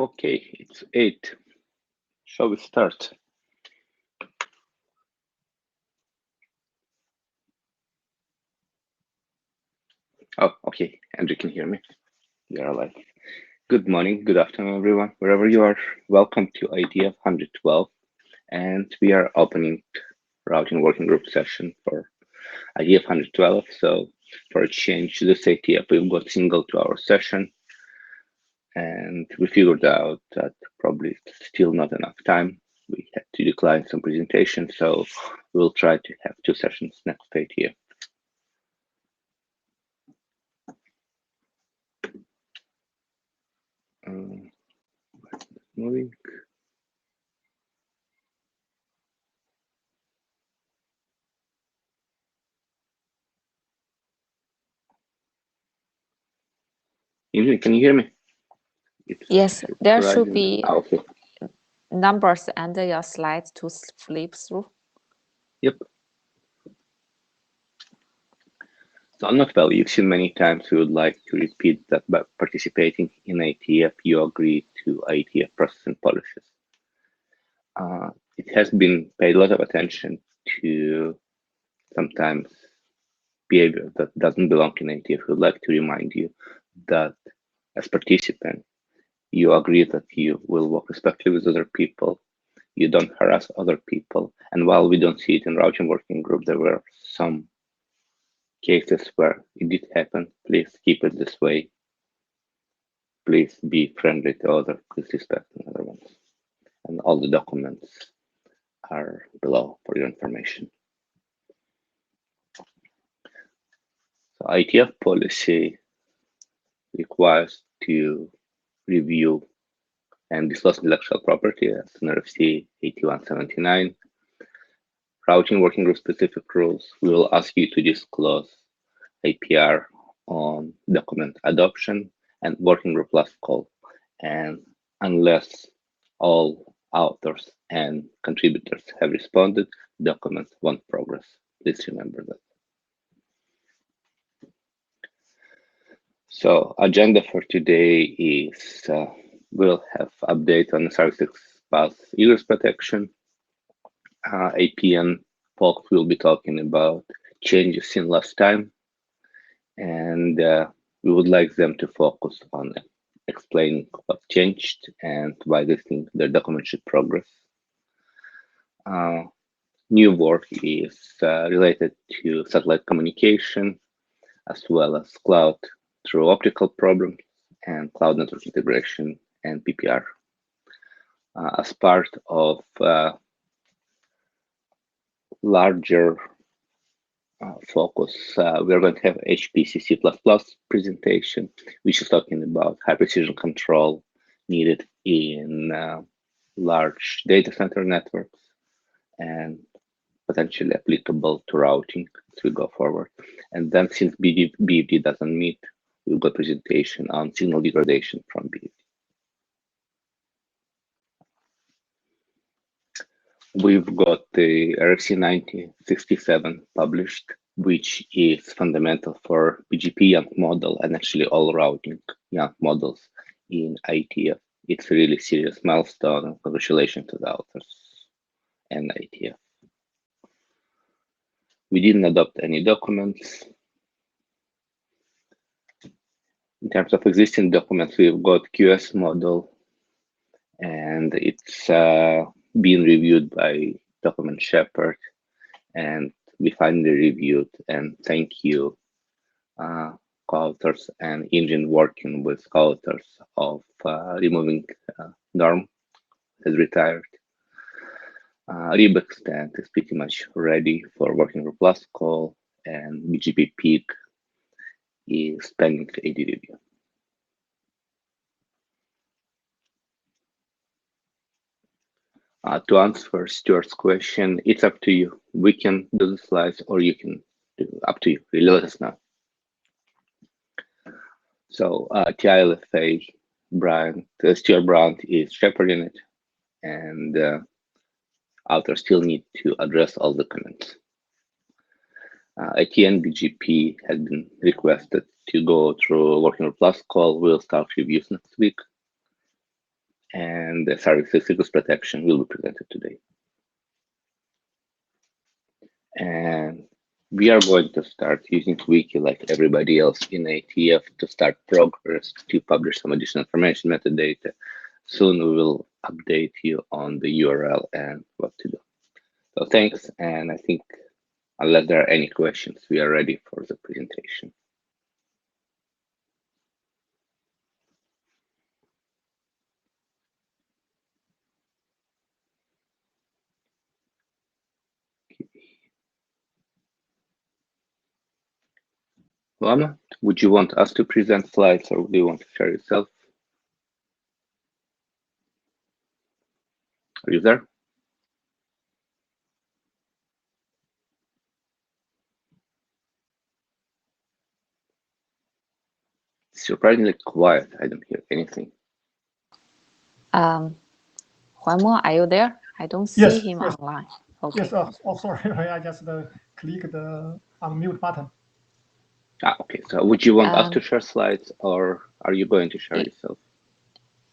Okay, it's 8. Shall we start? Oh, okay, and you can hear me. You're alive. Good morning, good afternoon, everyone, wherever you are. Welcome to IETF 112, and we are opening routing working group session for IETF 112. So for a change to this IETF, we've got single 2-hour session, and we figured out that probably still not enough time. We had to decline some presentations, so we'll try to have 2 sessions next IETF. Moving. Can you hear me? Yes, there should be okay. numbers under your slides to flip through. Yep. So I'm not well. You've seen many times. We would like to repeat that by participating in IETF, you agree to IETF process and policies. It has been paid a lot of attention to sometimes behavior that doesn't belong in IETF. We would like to remind you that as participant, you agree that you will work respectfully with other people. You don't harass other people. And while we don't see it in routing working group, there were some cases where it did happen. Please keep it this way. Please be friendly to others, please respect other ones. And all the documents are below for your information. So IETF policy requires to review and disclose intellectual property as an RFC 8179. Routing working group specific rules, we will ask you to disclose APR on document adoption and working group last call. And unless all authors and contributors have responded, documents won't progress. Please remember that. So agenda for today is we'll have update on the service path egress protection. APN folks will be talking about changes seen last time, and we would like them to focus on explaining what changed and why they think their document should progress. New work is related to satellite communication, as well as cloud through optical problems and cloud network integration and PPR. As part of larger focus, we are going to have HPC++ presentation, which is talking about high precision control needed in large data center networks and potentially applicable to routing as we go forward. And then since BFD doesn't meet, we'll go presentation on signal degradation from BFD. We've got the RFC 9067 published, which is fundamental for BGP YANK model and actually all routing YANK models in IETF. It's a really serious milestone, and congratulations to the authors and IETF. We didn't adopt any documents. In terms of existing documents, we've got QS model, and it's being reviewed by Document Shepherd, and we finally reviewed, and thank you, co-authors and engine working with co-authors of removing norm has retired. RIB extent is pretty much ready for working group last call, and BGP peak is pending AD review. To answer Stuart's question, it's up to you. We can do the slides, or you can do up to you. Really, let us know. So TILFA, Stuart Brandt is shepherding it, and authors still need to address all the comments. ATN BGP has been requested to go through working group last call. We'll start reviews next week. and the service secrets protection will be presented today. And we are going to start using Wiki like everybody else in IETF to start progress, to publish some additional information, metadata. Soon we will update you on the URL and what to do. So thanks, and I think unless there are any questions, we are ready for the presentation. Lama, would you want us to present slides or do you want to share yourself? Are you there? It's surprisingly quiet. I don't hear anything. Huanmo, are you there? I don't see him online. Okay. Yes, sorry, I just clicked the unmute button. Okay, so would you want us to share slides or are you going to share yourself?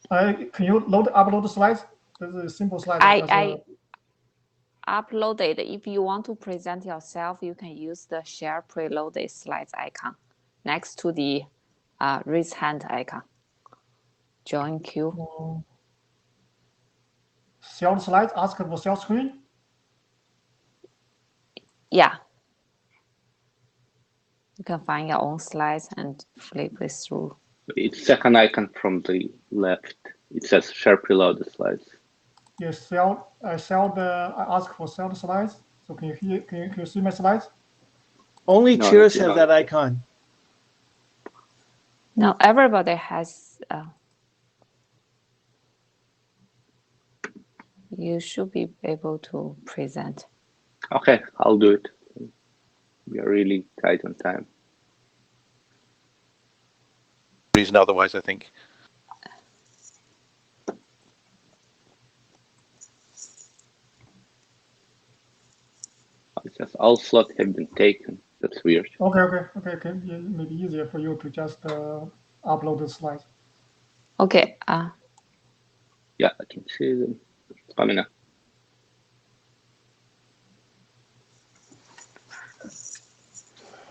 Can you upload the slides? This is a simple slide. I uploaded. If you want to present yourself, you can use the share preloaded slides icon next to the raise hand icon. Join queue. Share slides, ask for share screen? Yeah. You can find your own slides and flip it through. It's second icon from the left. It says share preloaded slides. Yes, I ask for share slides. So can you see my slides? Only Cheers have that icon. No, everybody has. You should be able to present. Okay, I'll do it. We are really tight on time. Reason otherwise, I think. It says all slots have been taken. That's weird. Okay. Yeah, maybe easier for you to just upload the slides. Okay. Yeah, I can see them. It's coming up.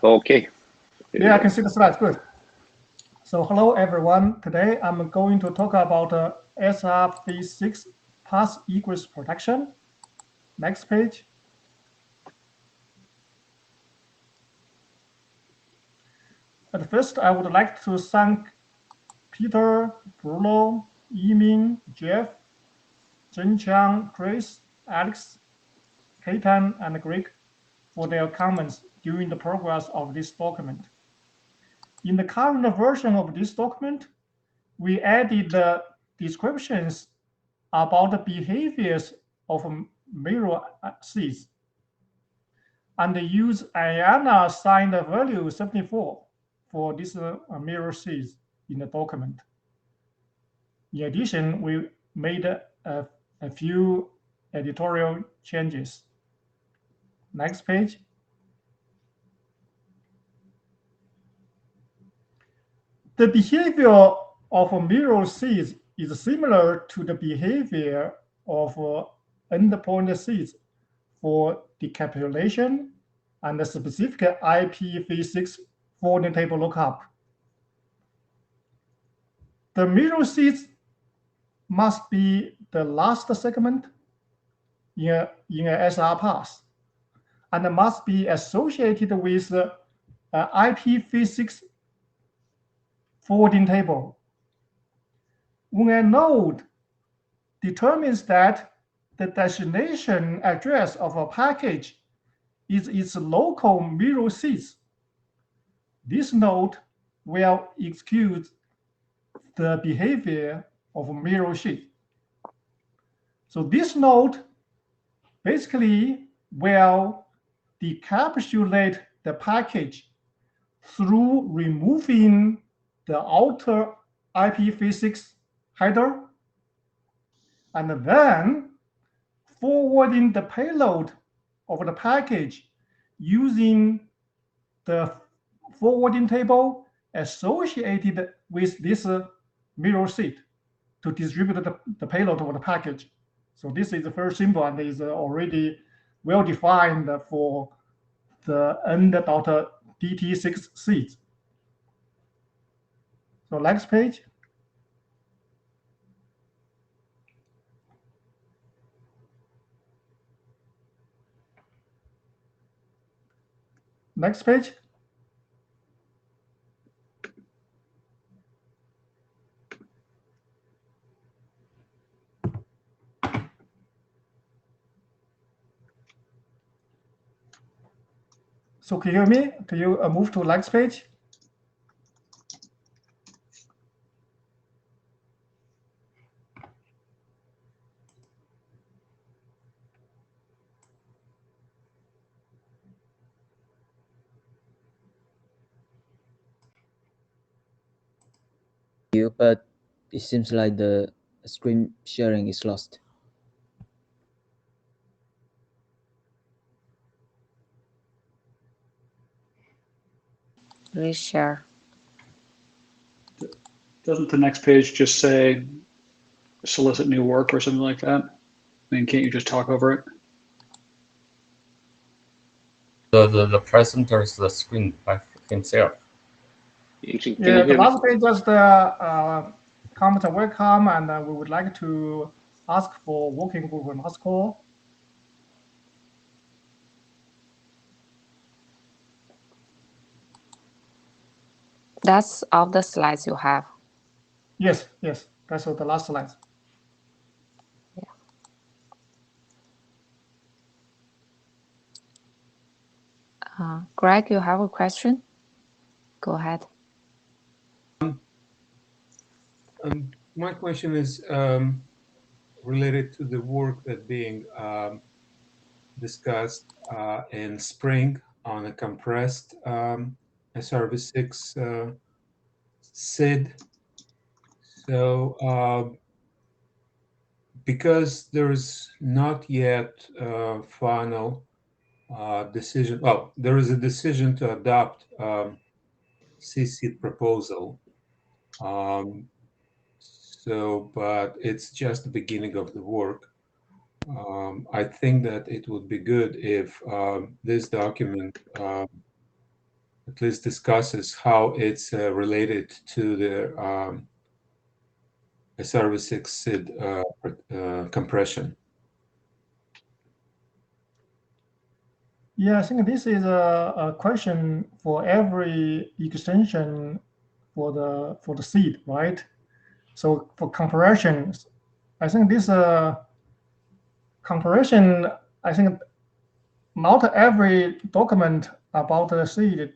Okay. Yeah, I can see the slides. Good. So hello, everyone. Today, I'm going to talk about SRv6 path egress protection. Next page. At first, I would like to thank Peter, Bruno, Yimin, Jeff, Zhenqiang, Chris, Alex, Kaitan, and Greg for their comments during the progress of this document. In the current version of this document, we added the descriptions about the behaviors of mirror seeds and use IANA signed value 74 for this mirror seeds in the document. In addition, we made a few editorial changes. Next page. The behavior of mirror seeds is similar to the behavior of endpoint seeds for decapsulation and the specific IPv6 forwarding table lookup. The mirror seeds must be the last segment in a SR path and must be associated with IPv6 forwarding table. When a node determines that the destination address of a package is its local mirror seeds, this node will execute the behavior of mirror seed. So this node basically will decapsulate the package through removing the outer IPv6 header and then forwarding the payload of the package using the forwarding table associated with this mirror seed to distribute the payload over the package. So this is very simple and is already well defined for the end.dt6 seeds. So next page. Next page. So can you hear me? Can you move to next page? But it seems like the screen sharing is lost. Reshare. Doesn't the next page just say solicit new work or something like that? I mean, can't you just talk over it? The presenter is the screen by himself. Yeah, the last page just comment welcome, and we would like to ask for working group last call. That's all the slides you have. Yes, yes, that's the last slide. Greg, you have a question? Go ahead. My question is related to the work that being discussed in spring on a compressed SRv6 SID. So because there's not yet a final decision, well, there is a decision to adopt CSID proposal. But it's just the beginning of the work. I think that it would be good if this document at least discusses how it's related to the SRv6 SID compression. Yeah, I think this is a question for every extension for the seed, right? So for compression, I think this compression, I think not every document about the seed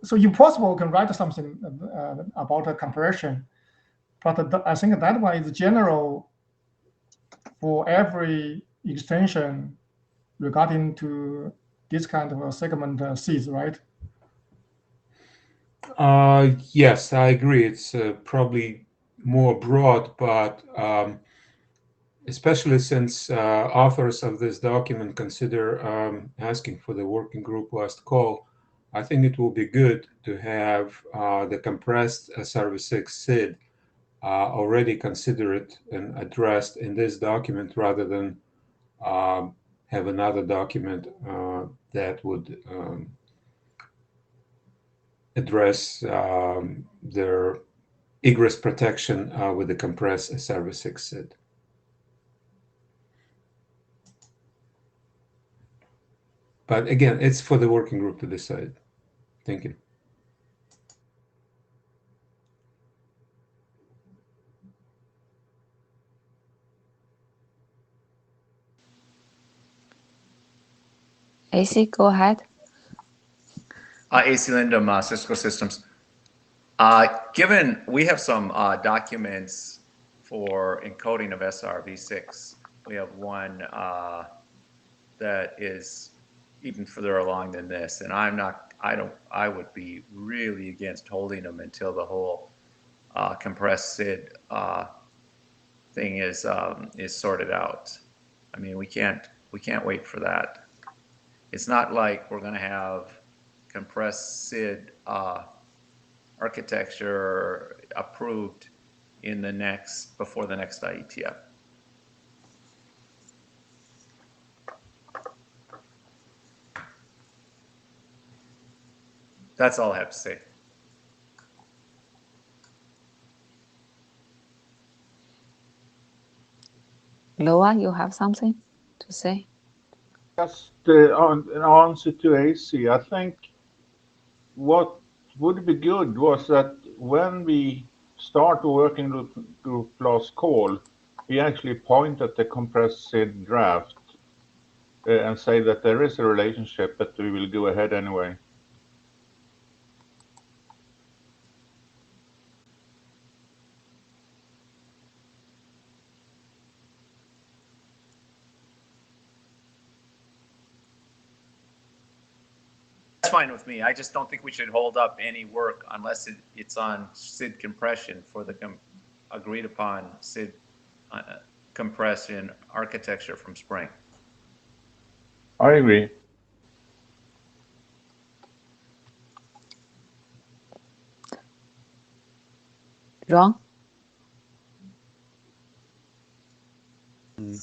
so impossible can write something about a compression, but I think that one is general for every extension regarding to this kind of a segment seeds, right? Yes, I agree. It's probably more broad, but especially since authors of this document consider asking for the working group last call, I think it will be good to have the compressed SRv6 SID already considered and addressed in this document rather than have another document that would address their egress protection with the compressed SRv6 SID. But again, it's for the working group to decide. Thank you. AC, go ahead. AC Lindum, Cisco Systems. Given we have some documents for encoding of SRv6, we have one that is even further along than this, and I would be really against holding them until the whole compressed SID thing is sorted out. I mean, we can't wait for that. It's not like we're going to have compressed SID architecture approved before the next IETF. That's all I have to say. Loa, you have something to say? Just an answer to AC, I think what would be good was that when we start the working group last call, we actually point at the compressed SID draft and say that there is a relationship, but we will go ahead anyway. That's fine with me. I just don't think we should hold up any work unless it's on SID compression for the agreed upon SID compression architecture from Spring. I agree. Ron?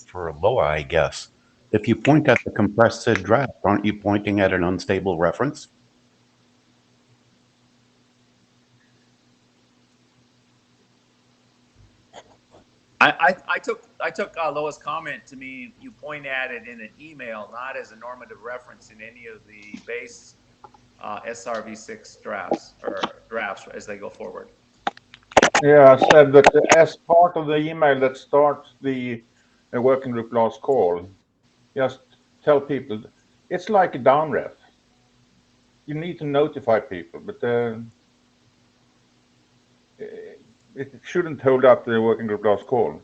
For Loa, I guess. If you point at the compressed SID draft, aren't you pointing at an unstable reference? I took Loa's comment to mean you point at it in an email, not as a normative reference in any of the base SRv6 drafts as they go forward. Yeah, I said that as part of the email that starts the working group last call, just tell people it's like a down ref. You need to notify people, but it shouldn't hold up the working group last call.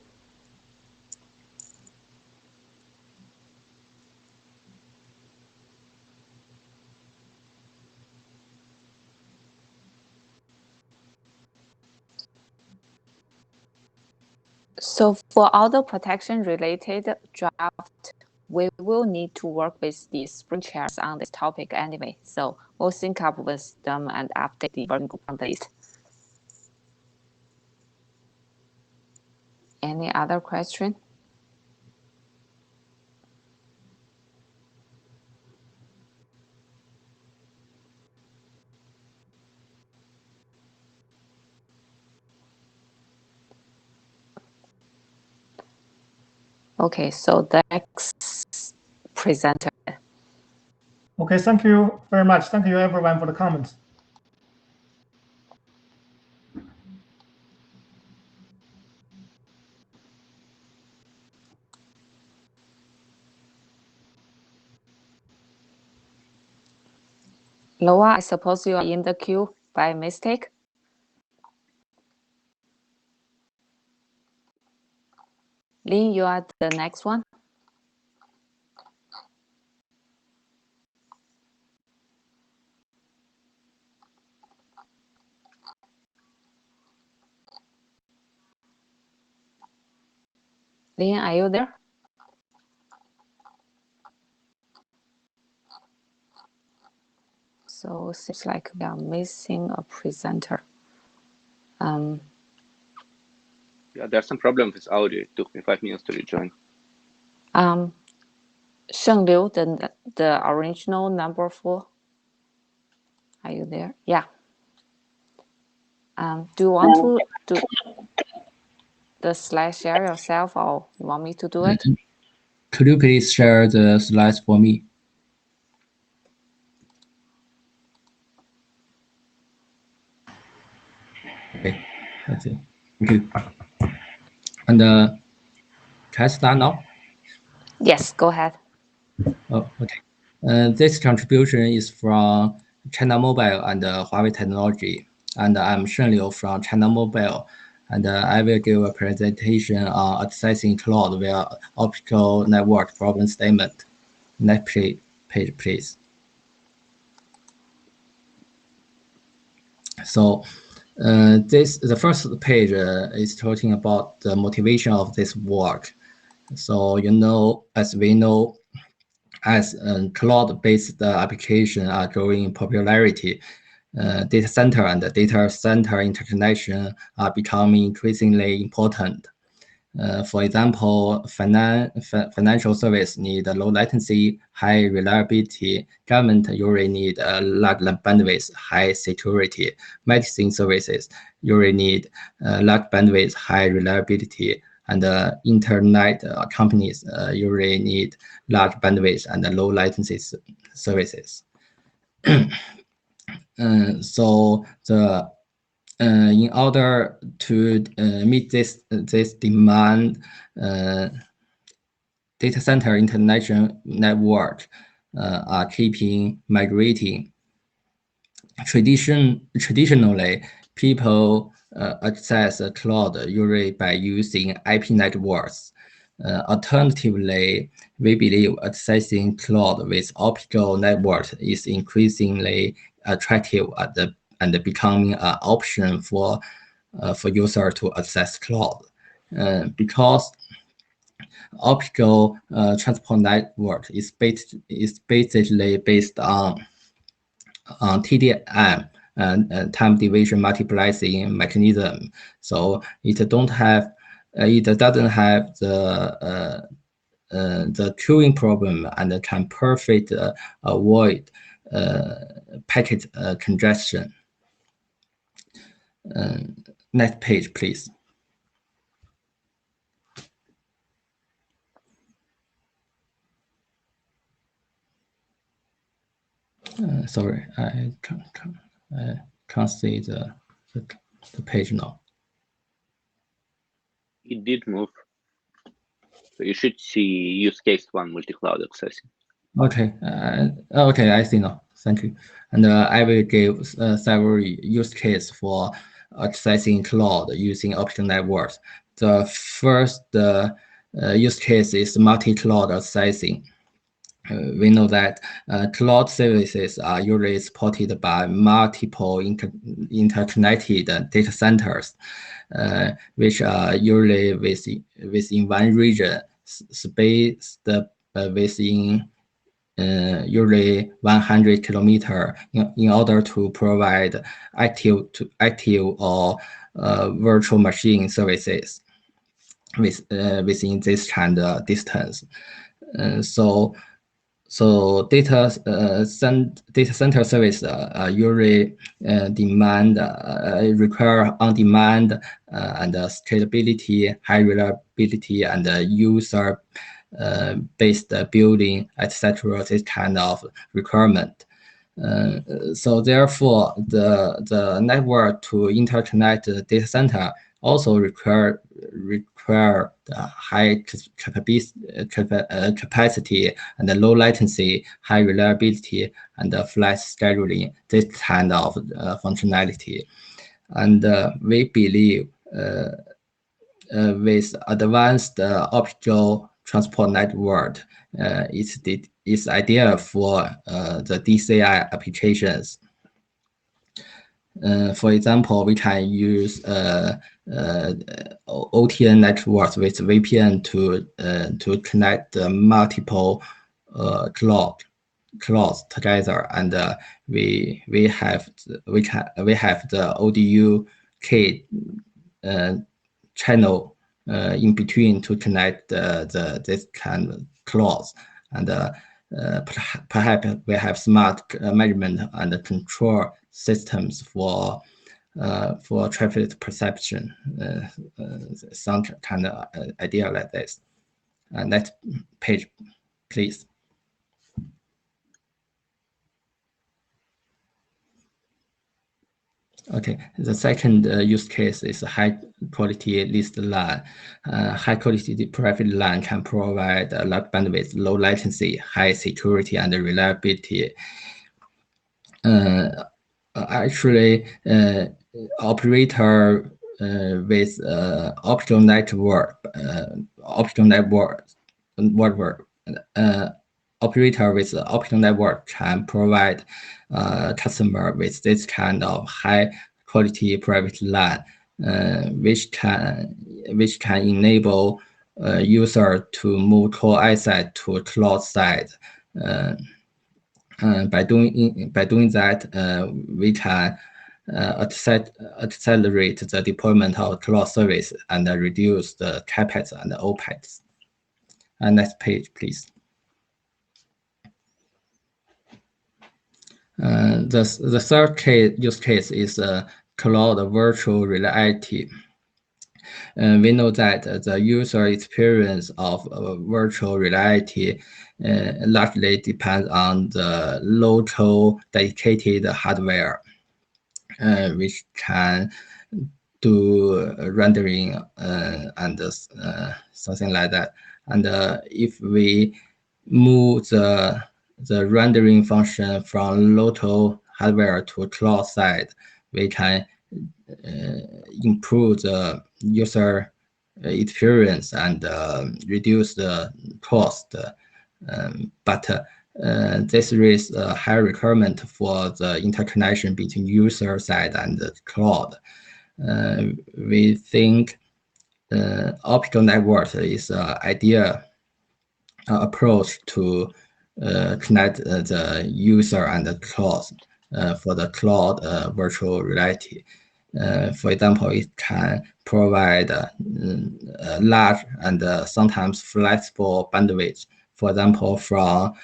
So for all the protection related draft, we will need to work with the Spring chairs on this topic anyway. So we'll sync up with them and update the working group on the list. Any other question? Okay, so the next presenter. Okay, thank you very much. Thank you everyone for the comments. Loa, I suppose you are in the queue by mistake. Lin, you are the next one. Lin, are you there? So it seems like we are missing a presenter. Yeah, there's some problem with audio. It took me 5 minutes to rejoin. Sheng Liu, the original number 4. Are you there? Yeah. Do you want to do the slide share yourself, or you want me to do it? Could you please share the slides for me? Okay, that's it. Thank you. And can I start now? Yes, go ahead. Oh, okay. This contribution is from China Mobile and Huawei Technology. And I'm Shen Liu from China Mobile. And I will give a presentation on accessing cloud via optical network problem statement. Next page, please. So the first page is talking about the motivation of this work. So as we know, as cloud-based applications are growing in popularity, data center and data center interconnection are becoming increasingly important. For example, financial service need low latency, high reliability. Government usually need large bandwidth, high security. Medicine services usually need large bandwidth, high reliability. And internet companies usually need large bandwidth and low latency services. So in order to meet this demand, data center interconnection network are keeping migrating. Traditionally, people access the cloud usually by using IP networks. Alternatively, we believe accessing cloud with optical networks is increasingly attractive and becoming an option for users to access cloud, because optical transport network is basically based on TDM and time division multiplexing mechanism. So it doesn't have the queuing problem and can perfectly avoid packet congestion. Next page, please. Sorry, I can't see the page now. It did move. So you should see use case 1 multi-cloud accessing. Okay, okay, I see now. Thank you. And I will give several use cases for accessing cloud using optical networks. The first use case is multi-cloud accessing. We know that cloud services are usually supported by multiple interconnected data centers, which are usually within one region, spaced within usually 100 kilometers in order to provide active or virtual machine services within this kind of distance. So data center service usually require on-demand and scalability, high reliability, and user-based building, etc. This kind of requirement. So therefore, the network to interconnect the data center also require the high capacity and the low latency, high reliability, and flash scheduling, this kind of functionality. And we believe with advanced optical transport network, it's ideal for the DCI applications. For example, we can use OTN networks with VPN to connect multiple clouds together, and we have the ODU-K channel in between to connect this kind of clouds, and perhaps we have smart management and control systems for traffic perception, some kind of idea like this. Next page, please. Okay, the second use case is high quality leased LAN. High quality private LAN can provide large bandwidth, low latency, high security, and reliability. Actually, operator with optical network, operator with optical network can provide customer with this kind of high quality private LAN, which can enable user to move core asset to cloud side By doing that, we can accelerate the deployment of cloud service and reduce the CapEx and OpEx. Next page, please. The third use case is cloud virtual reality. We know that the user experience of virtual reality largely depends on the local dedicated hardware, which can do rendering and something like that. And if we move the rendering function from local hardware to cloud side, we can improve the user experience and reduce the cost. But this raises a high requirement for the interconnection between user side and the cloud. We think optical network is an ideal approach to connect the user and the cloud for the cloud virtual reality. For example, it can provide large and sometimes flexible bandwidth. For example, from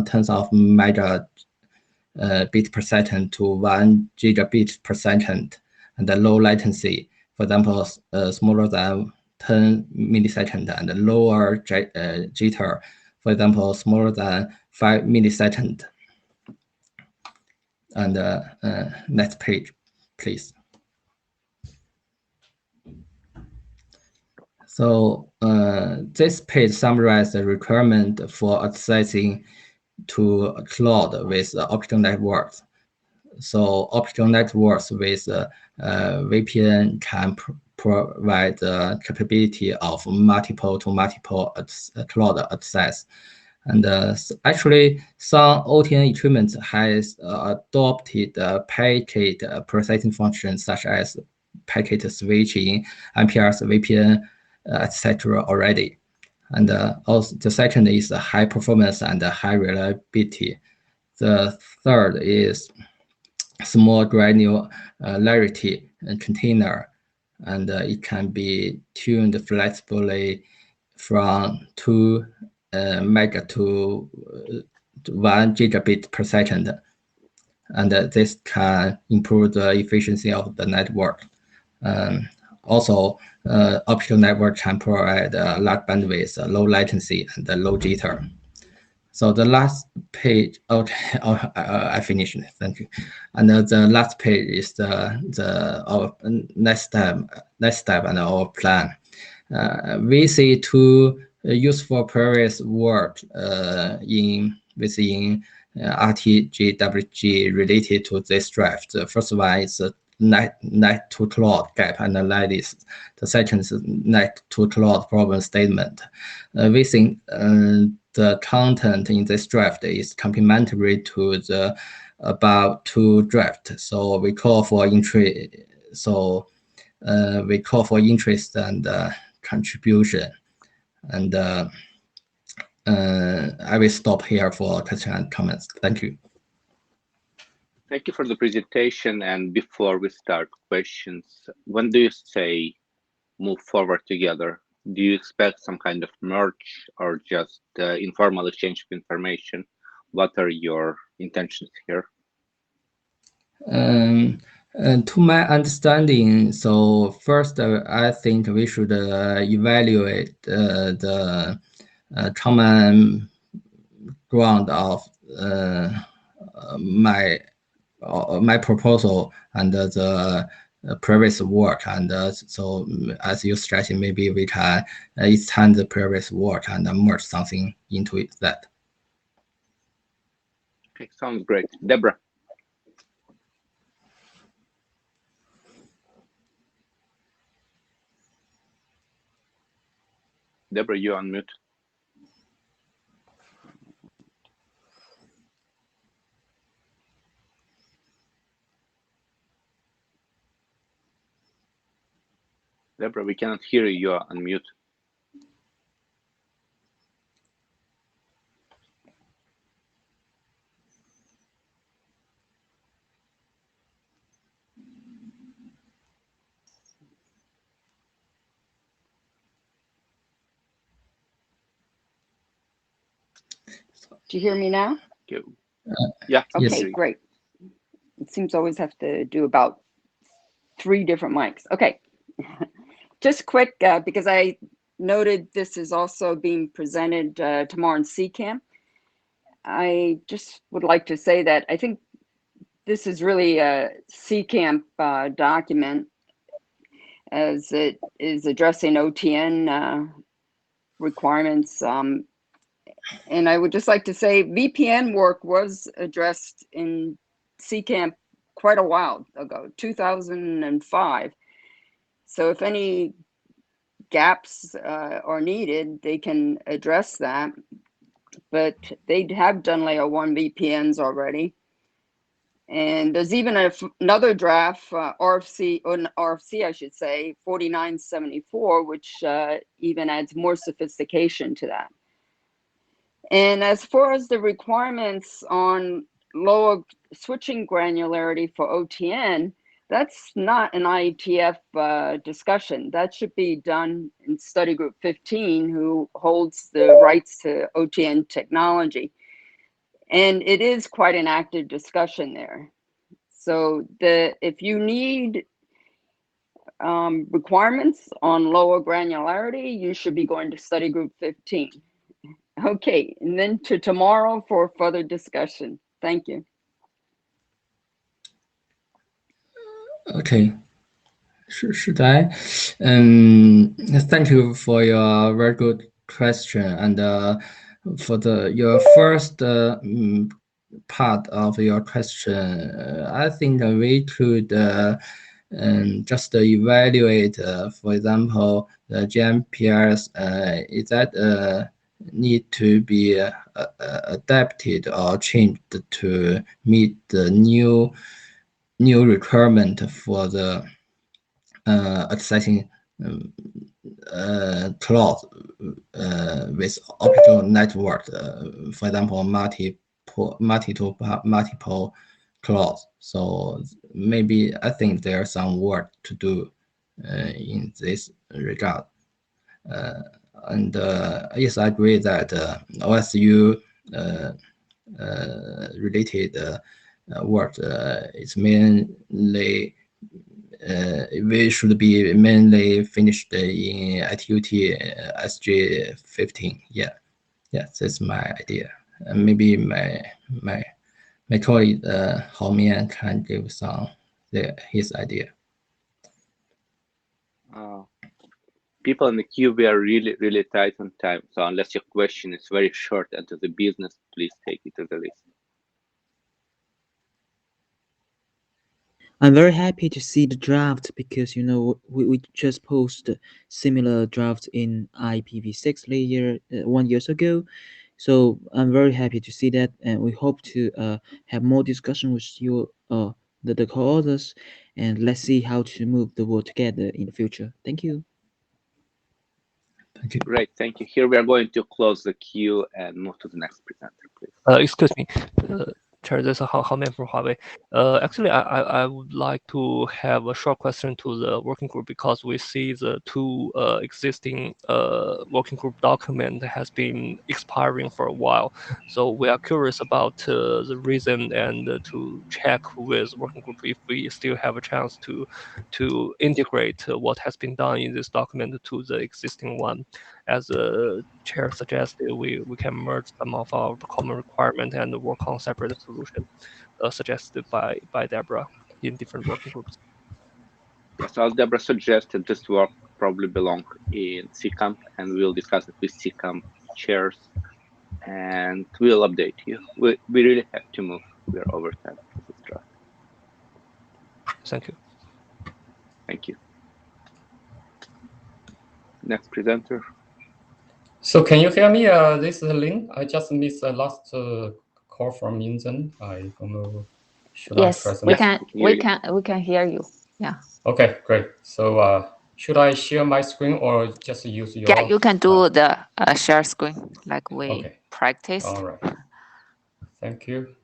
tens of mega bit per second to 1 gigabit per second, and the low latency. For example, smaller than 10 milliseconds and lower jitter. For example, smaller than 5 milliseconds. And next page, please. So this page summarizes the requirement for accessing to a cloud with optical networks. So optical networks with VPN can provide the capability of multiple to multiple cloud access. And actually, some OTN equipment has adopted packet processing functions such as packet switching, MPLS, VPN, etc. already. And also the second is high performance and high reliability. The third is small granularity container, and it can be tuned flexibly from 2 mega to 1 gigabit per second, and this can improve the efficiency of the network. Also, optical network can provide large bandwidth, low latency, and low jitter. So the last page, okay, I finished. Thank you. And the last page is our next step and our plan. We see two useful previous work within RTGWG related to this draft. The first one is net to cloud gap analysis. The second is net to cloud problem statement. We think the content in this draft is complementary to the above two drafts. So we call for interest. So we call for interest and contribution. And I will stop here for questions and comments. Thank you. Thank you for the presentation. And before we start questions, when do you say move forward together? Do you expect some kind of merge or just informal exchange of information? What are your intentions here? To my understanding, so first, I think we should evaluate the common ground of my proposal and the previous work, and so as you suggested, maybe we can extend the previous work and merge something into it. That. Okay, sounds great. Deborah. Deborah, you're on mute. Deborah, we cannot hear you. You're on mute. Do you hear me now? Yeah. Okay, Yes. great. It seems to always have to do about 3 different mics. Okay. Just quick, because I noted this is also being presented tomorrow in CCAM. I just would like to say that I think this is really a CCAMP document, as it is addressing OTN requirements. And I would just like to say VPN work was addressed in CCAMP quite a while ago, 2005. So if any gaps are needed, they can address that. But they have done layer 1 VPNs already. And there's even another draft, RFC, I should say, 4974, which even adds more sophistication to that. And as far as the requirements on lower switching granularity for OTN, that's not an IETF discussion. That should be done in study group 15, who holds the rights to OTN technology. And it is quite an active discussion there. So if you need requirements on lower granularity, you should be going to study group 15. Okay, and then to tomorrow for further discussion. Thank you. Okay. Should I? Thank you for your very good question, and for your first part of your question. I think we could just evaluate, for example, the GMPRs. Is that need to be adapted or changed to meet the new requirement for the accessing cloud with optical network, for example, multiple clouds. So maybe I think there's some work to do in this regard. And yes, I agree that OSU related work is mainly we should be mainly finished in ITUT SG15. Yeah, that's my idea. Maybe my colleague Hao Mian can give his idea. People in the queue, we are really tight on time. So unless your question is very short and to the business, please take it to the list. I'm very happy to see the draft because, you know, we just posted similar draft in IPv6 layer 1 year ago. So I'm very happy to see that, and we hope to have more discussion with you, the co-authors, and let's see how to move the world together in the future. Thank you. Thank you. Great, thank you. Here we are going to close the queue and move to the next presenter, please. Excuse me, Chair, this is Hao Mian from Huawei. Actually, I would like to have a short question to the working group, because we see the 2 existing working group document has been expiring for a while. So we are curious about the reason, and to check with working group if we still have a chance to integrate what has been done in this document to the existing one. As the chair suggested, we can merge some of our common requirement and work on separate solution suggested by Deborah in different working groups. Yes, as Deborah suggested, this work probably belong in CCAMP, and we'll discuss it with CCAMP chairs, and we'll update you. We really have to move. We are over time for this draft. Thank you. Thank you. Next presenter. So can you hear me? This is Lin. I just missed the last call from Yinzhen. I don't know. Should I press we can hear you. Yeah. Okay, great. So should I share my screen or just use your? Yeah, you can do the share screen like we practiced. All right. Thank you.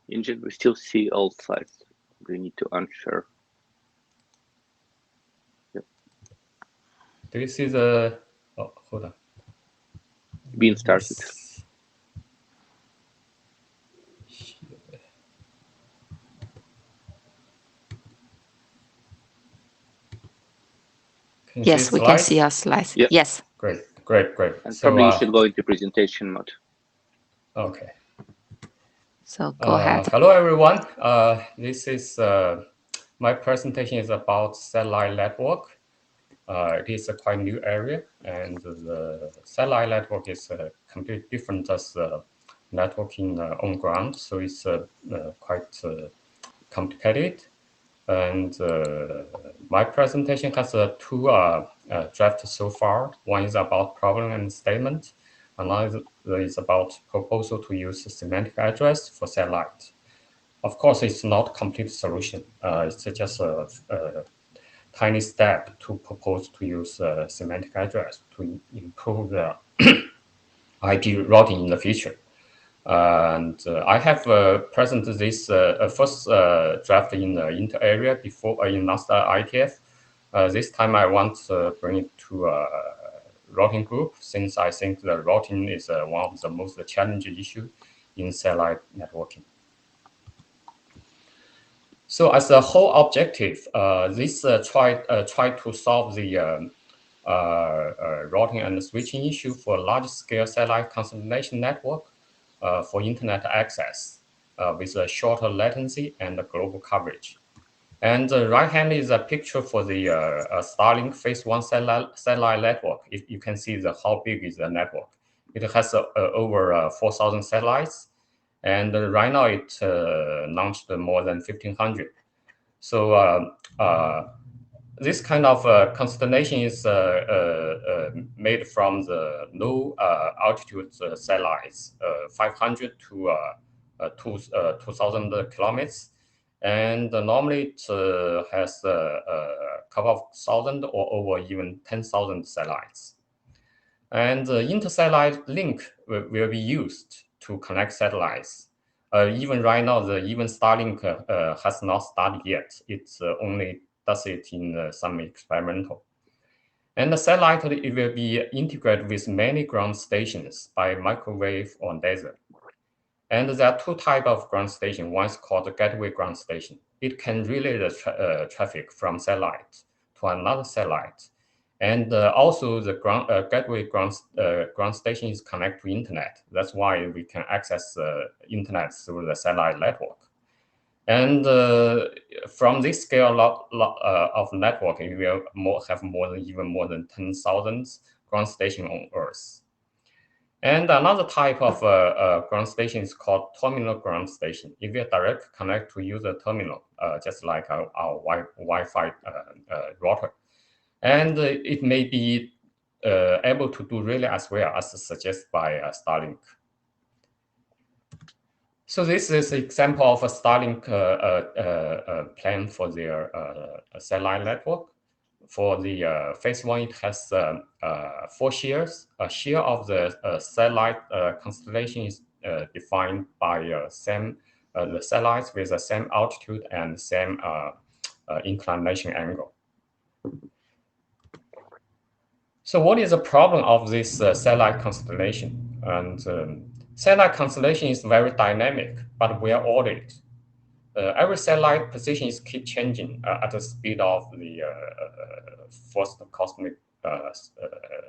Engine, we still see all slides. We need to unshare. Yep. Do you see the? Oh, hold on. Being started. Yes, we can see our slides. Yeah. Yes. Great. And So, probably you should go into presentation mode. Okay. So go ahead. Hello, everyone. This is my presentation is about satellite network. It is a quite new area, and the satellite network is completely different as networking on ground. So it's quite complicated. And my presentation has two drafts so far. One is about problem and statement. Another is about proposal to use semantic address for satellite. Of course, it's not a complete solution. It's just a tiny step to propose to use semantic address to improve the IP routing in the future. And I have presented this first draft in the Inter area before in last IETF. This time I want to bring it to a routing group, since I think the routing is one of the most challenging issues in satellite networking. So as a whole objective, this try to solve the routing and switching issue for large-scale satellite constellation network for internet access with a shorter latency and global coverage. And the right hand is a picture for the Starlink Phase 1 satellite network. You can see how big is the network. It has over 4,000 satellites. And right now it launched more than 1,500. So this kind of constellation is made from the low altitude satellites, 500 to 2,000 kilometers. And normally it has a couple of thousand or over even 10,000 satellites. And the inter-satellite link will be used to connect satellites. Even right now, even Starlink has not started yet. It's only does it in some experimental. And the satellite, it will be integrated with many ground stations by microwave or laser. And there are two types of ground station. One is called the gateway ground station. It can relay the traffic from satellite to another satellite. And also the gateway ground station is connected to internet. That's why we can access internet through the satellite network. And from this scale of network, we will have even more than 10,000 ground stations on Earth. And another type of ground station is called terminal ground station. It will directly connect to user terminal, just like our Wi-Fi router. And it may be able to do relay as well as suggested by Starlink. So this is an example of a Starlink plan for their satellite network. For the phase 1, it has 4 shares. A share of the satellite constellation is defined by the satellites with the same altitude and same inclination angle. So what is the problem of this satellite constellation? And satellite constellation is very dynamic, but well ordered. Every satellite position is keep changing at the speed of the first cosmic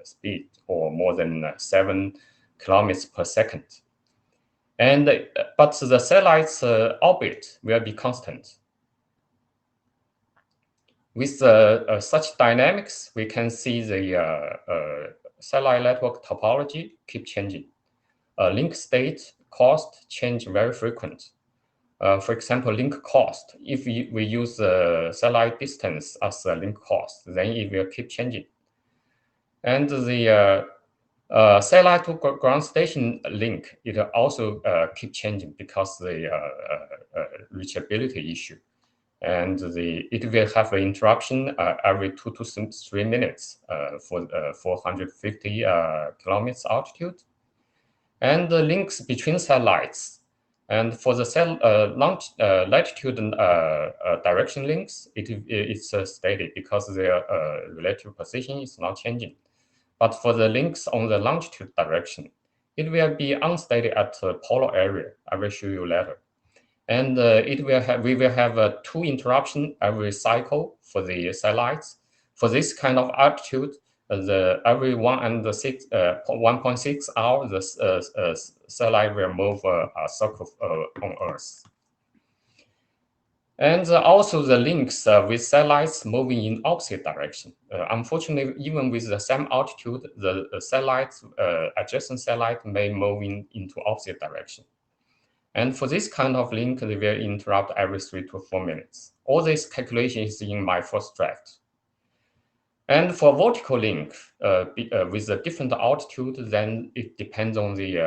speed, or more than 7 kilometers per second. And but the satellite's orbit will be constant. With such dynamics, we can see the satellite network topology keep changing. Link state cost change very frequent. For example, link cost. If we use satellite distance as a link cost, then it will keep changing. And the satellite to ground station link, it also keep changing because the reachability issue. And it will have an interruption every 2 to 3 minutes for 450 kilometers altitude. And the links between satellites And for the latitude direction links, it's static because their relative position is not changing. But for the links on the longitude direction, it will be unstated at the polar area. I will show you later. And we will have 2 interruptions every cycle for the satellites. For this kind of altitude, every 1.6 hours, the satellite will move a circle on Earth. And also the links with satellites moving in opposite direction. Unfortunately, even with the same altitude, the satellites, adjacent satellite may move into opposite direction. And for this kind of link, they will interrupt every 3 to 4 minutes. All this calculation is in my first draft. And for vertical link with a different altitude, then it depends on the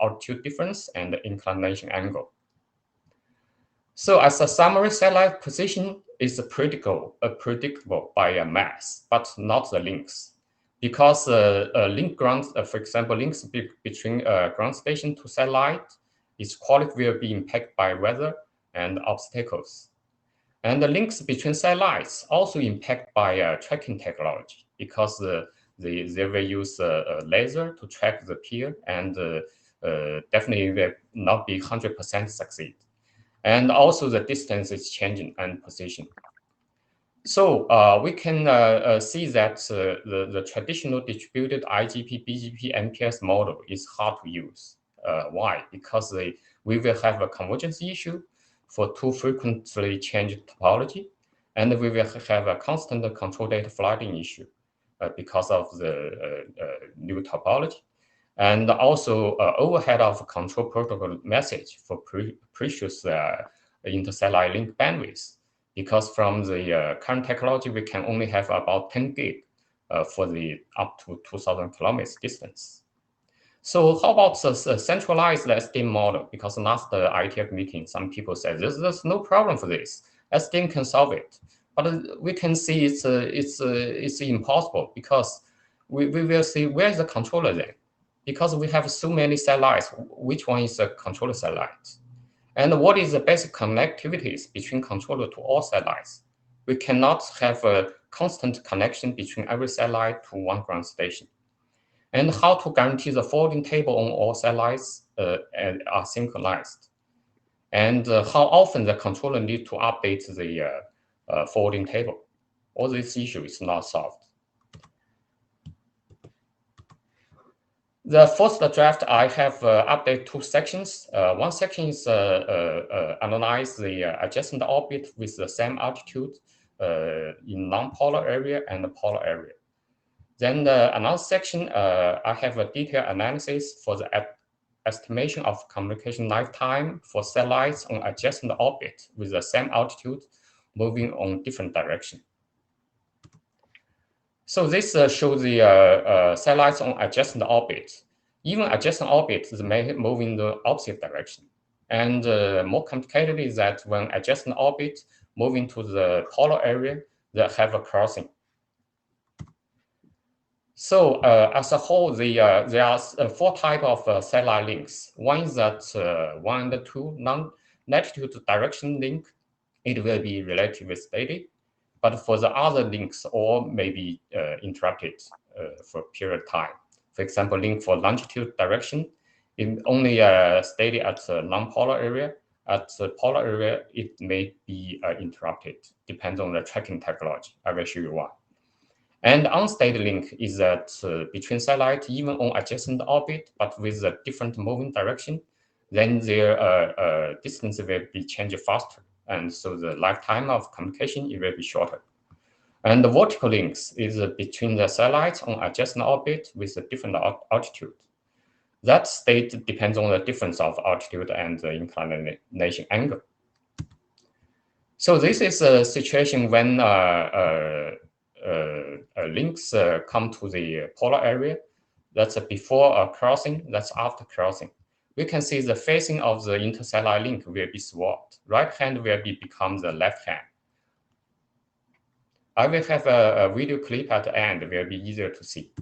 altitude difference and the inclination angle. So as a summary, satellite position is predictable by a mass, but not the links. Because link ground, for example, links between ground station to satellite, its quality will be impacted by weather and obstacles. And the links between satellites also impacted by tracking technology because they will use a laser to track the peer and definitely will not be 100% succeed. And also the distance is changing and position. So we can see that the traditional distributed IGP, BGP, MPS model is hard to use. Why? Because we will have a convergence issue for 2 frequently changed topology, and we will have a constant control data flooding issue because of the new topology, and also overhead of control protocol message for precious intersatellite link bandwidth. Because from the current technology, we can only have about 10 gig for the up to 2,000 kilometers distance. So how about the centralized SDN model? Because last IETF meeting, some people said there's no problem for this. SDN can solve it, but we can see it's impossible because we will see where's the controller then, because we have so many satellites. Which one is a controller satellite? And what is the basic connectivities between controller to all satellites? We cannot have a constant connection between every satellite to one ground station. And how to guarantee the forwarding table on all satellites are synchronized? And how often the controller needs to update the forwarding table? All this issue is not solved. The first draft, I have updated 2 sections. One section is analyze the adjacent orbit with the same altitude in non-polar area and the polar area. Then another section, I have a detailed analysis for the estimation of communication lifetime for satellites on adjacent orbit with the same altitude moving on different direction. So this shows the satellites on adjacent orbit. Even adjacent orbits may move in the opposite direction. And more complicated is that when adjacent orbit move into the polar area, they have a crossing. So as a whole, there are 4 types of satellite links. One is that 1 and 2 non-latitude direction link. It will be relatively steady. But for the other links, all may be interrupted for a period of time. For example, link for longitude direction, it only steady at the non-polar area. At the polar area, it may be interrupted. Depends on the tracking technology. I will show you why. And unsteady link is that between satellites, even on adjacent orbit, but with a different moving direction, then their distance will be changed faster. And so the lifetime of communication, it will be shorter. And the vertical links is between the satellites on adjacent orbit with a different altitude. That state depends on the difference of altitude and the inclination angle. So this is a situation when links come to the polar area. That's before crossing, that's after crossing. We can see the facing of the intersatellite link will be swapped. Right hand will become the left hand. I will have a video clip at the end, will be easier to see.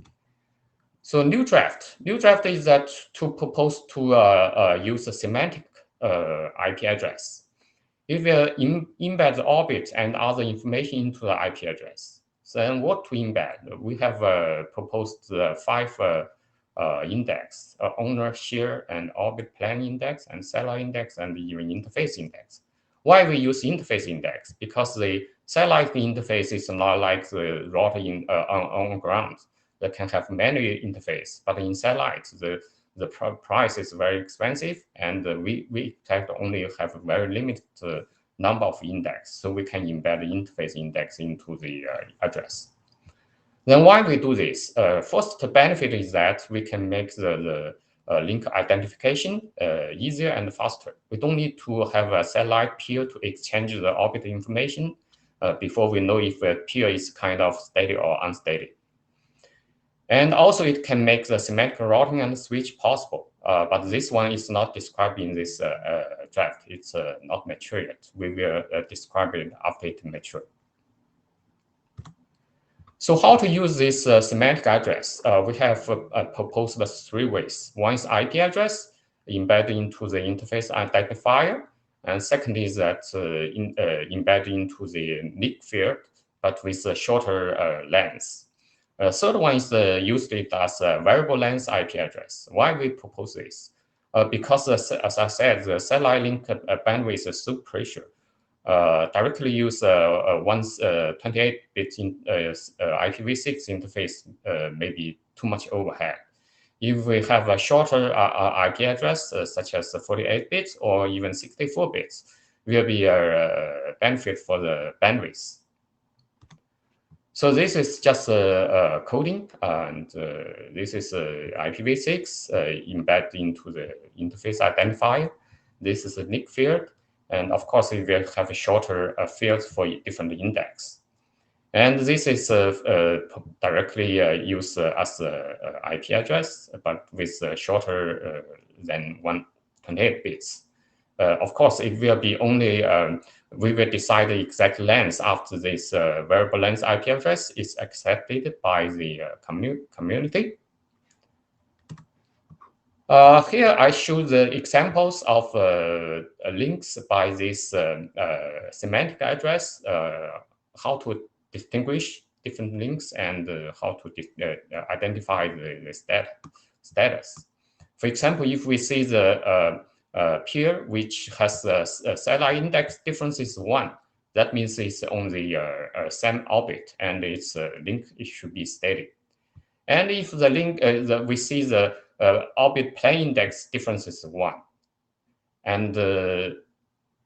So new draft is that to propose to use a semantic IP address. If we embed the orbit and other information into the IP address, then what to embed? We have proposed 5 index: owner, share, and orbit plane index, and satellite index, and even interface index. Why we use interface index? Because the satellite interface is not like the router on ground that can have many interface, but in satellite, the price is very expensive, and we expect only have a very limited number of index, so we can embed the interface index into the address. Then why we do this? First, the benefit is that we can make the link identification easier and faster. We don't need to have a satellite peer to exchange the orbit information before we know if a peer is kind of steady or unsteady. And also it can make the semantic routing and switch possible. But this one is not described in this draft. It's not mature yet. We will describe it after it mature. So how to use this semantic address? We have proposed 3 ways. One is IP address embedded into the interface identifier. And second is that embedded into the NIC field, but with a shorter length. Third one is used it as a variable length IP address. Why we propose this? Because as I said, the satellite link bandwidth is so precious. Directly use 28-bit IPv6 interface may be too much overhead. If we have a shorter IP address, such as 48 bits or even 64 bits, will be a benefit for the bandwidth. So this is just coding, and this is IPv6 embedded into the interface identifier. This is a NIC field, and of course it will have a shorter fields for different index. And this is directly used as IP address, but with shorter than 128 bits. Of course, it will be only, we will decide the exact length after this variable length IP address is accepted by the community. Here I show the examples of links by this semantic address, how to distinguish different links and how to identify the status. For example, if we see the peer which has a satellite index difference is 1, that means it's on the same orbit and its link it should be steady. And if the link we see the orbit plane index difference is 1, and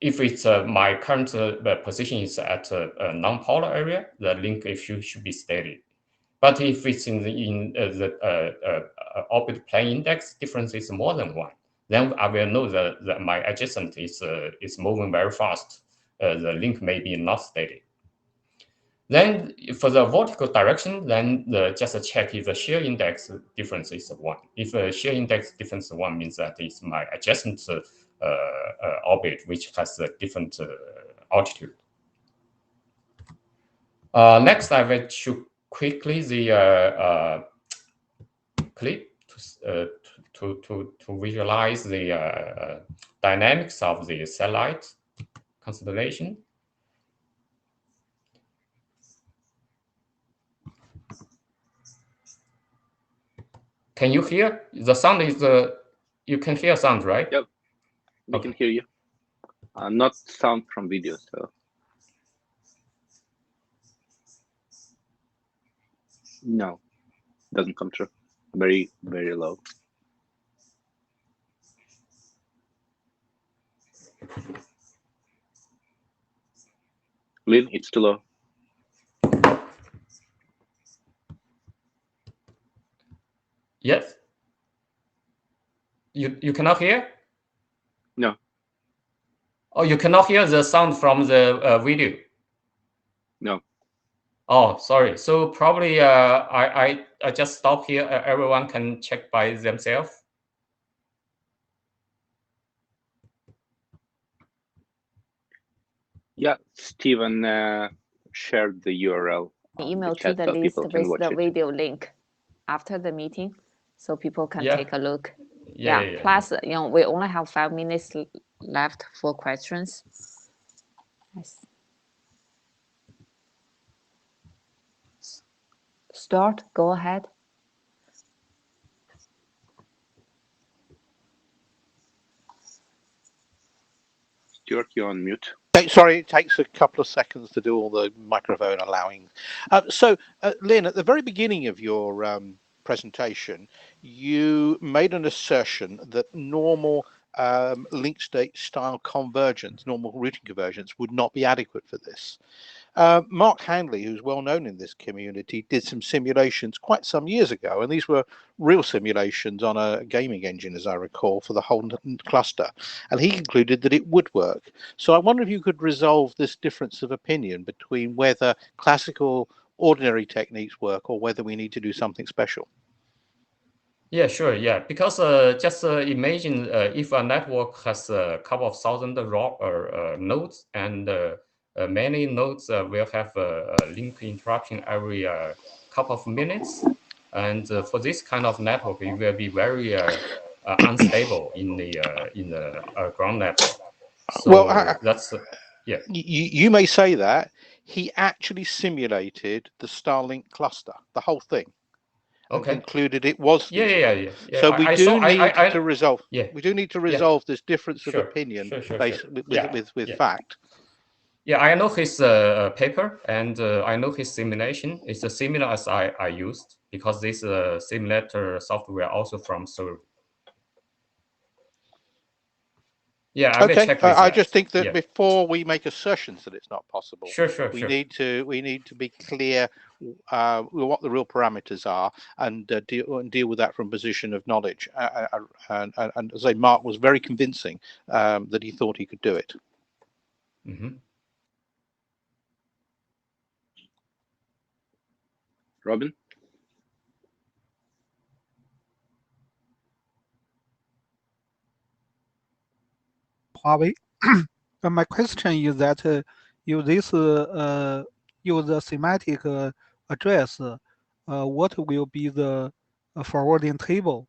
if it's my current position is at a non-polar area, the link should be steady. But if it's in the orbit plane index difference is more than 1, then I will know that my adjacent is moving very fast. The link may be not steady. Then for the vertical direction, then just check if the shear index difference is 1. If the shear index difference 1 means that it's my adjacent orbit, which has a different altitude. Next, I will show quickly the clip to visualize the dynamics of the satellite constellation. Can you hear? The sound is you can hear sound, right? Yep, we can hear you. Not sound from video, so. No, doesn't come through. Very, very low. Lynn, it's too low. Yes. You cannot hear? No. Oh, you cannot hear the sound from the video? No. Oh, sorry. So probably I just stop here. Everyone can check by themselves. Yeah, Stephen shared the URL. Email to the list with the video link after the meeting, so people can take a look. Yeah. Plus, we only have 5 minutes left for questions. Yes. Stuart, go ahead. Stuart, you're on mute. Sorry, it takes a couple of seconds to do all the microphone allowing. Lynn, at the very beginning of your presentation, you made an assertion that normal link state style convergence, normal routing convergence, would not be adequate for this. Mark Handley, who's well known in this community, did some simulations quite some years ago, and these were real simulations on a gaming engine, as I recall, for the whole cluster, and he concluded that it would work. So I wonder if you could resolve this difference of opinion between whether classical ordinary techniques work or whether we need to do something special. Yeah, sure. Yeah, because just imagine if a network has a couple of thousand nodes, and many nodes will have a link interruption every couple of minutes, and for this kind of network, it will be very unstable in the ground network. So that's yeah. You may say that he actually simulated the Starlink cluster, the whole thing. And concluded it was feasible. Yeah. So we do need to resolve. We do need to resolve this difference of opinion with fact. Yeah, I know his paper, and I know his simulation. It's similar as I used, because this simulator software also from Searle. Yeah, I will check with I that. just think that before we make assertions that it's not possible, we need to be clear what the real parameters are, and deal with that from a position of knowledge. And as I say, Mark was very convincing that he thought he could do it. Mm-hmm. Robin? Huawei. My question is that use the semantic address, what will be the forwarding table?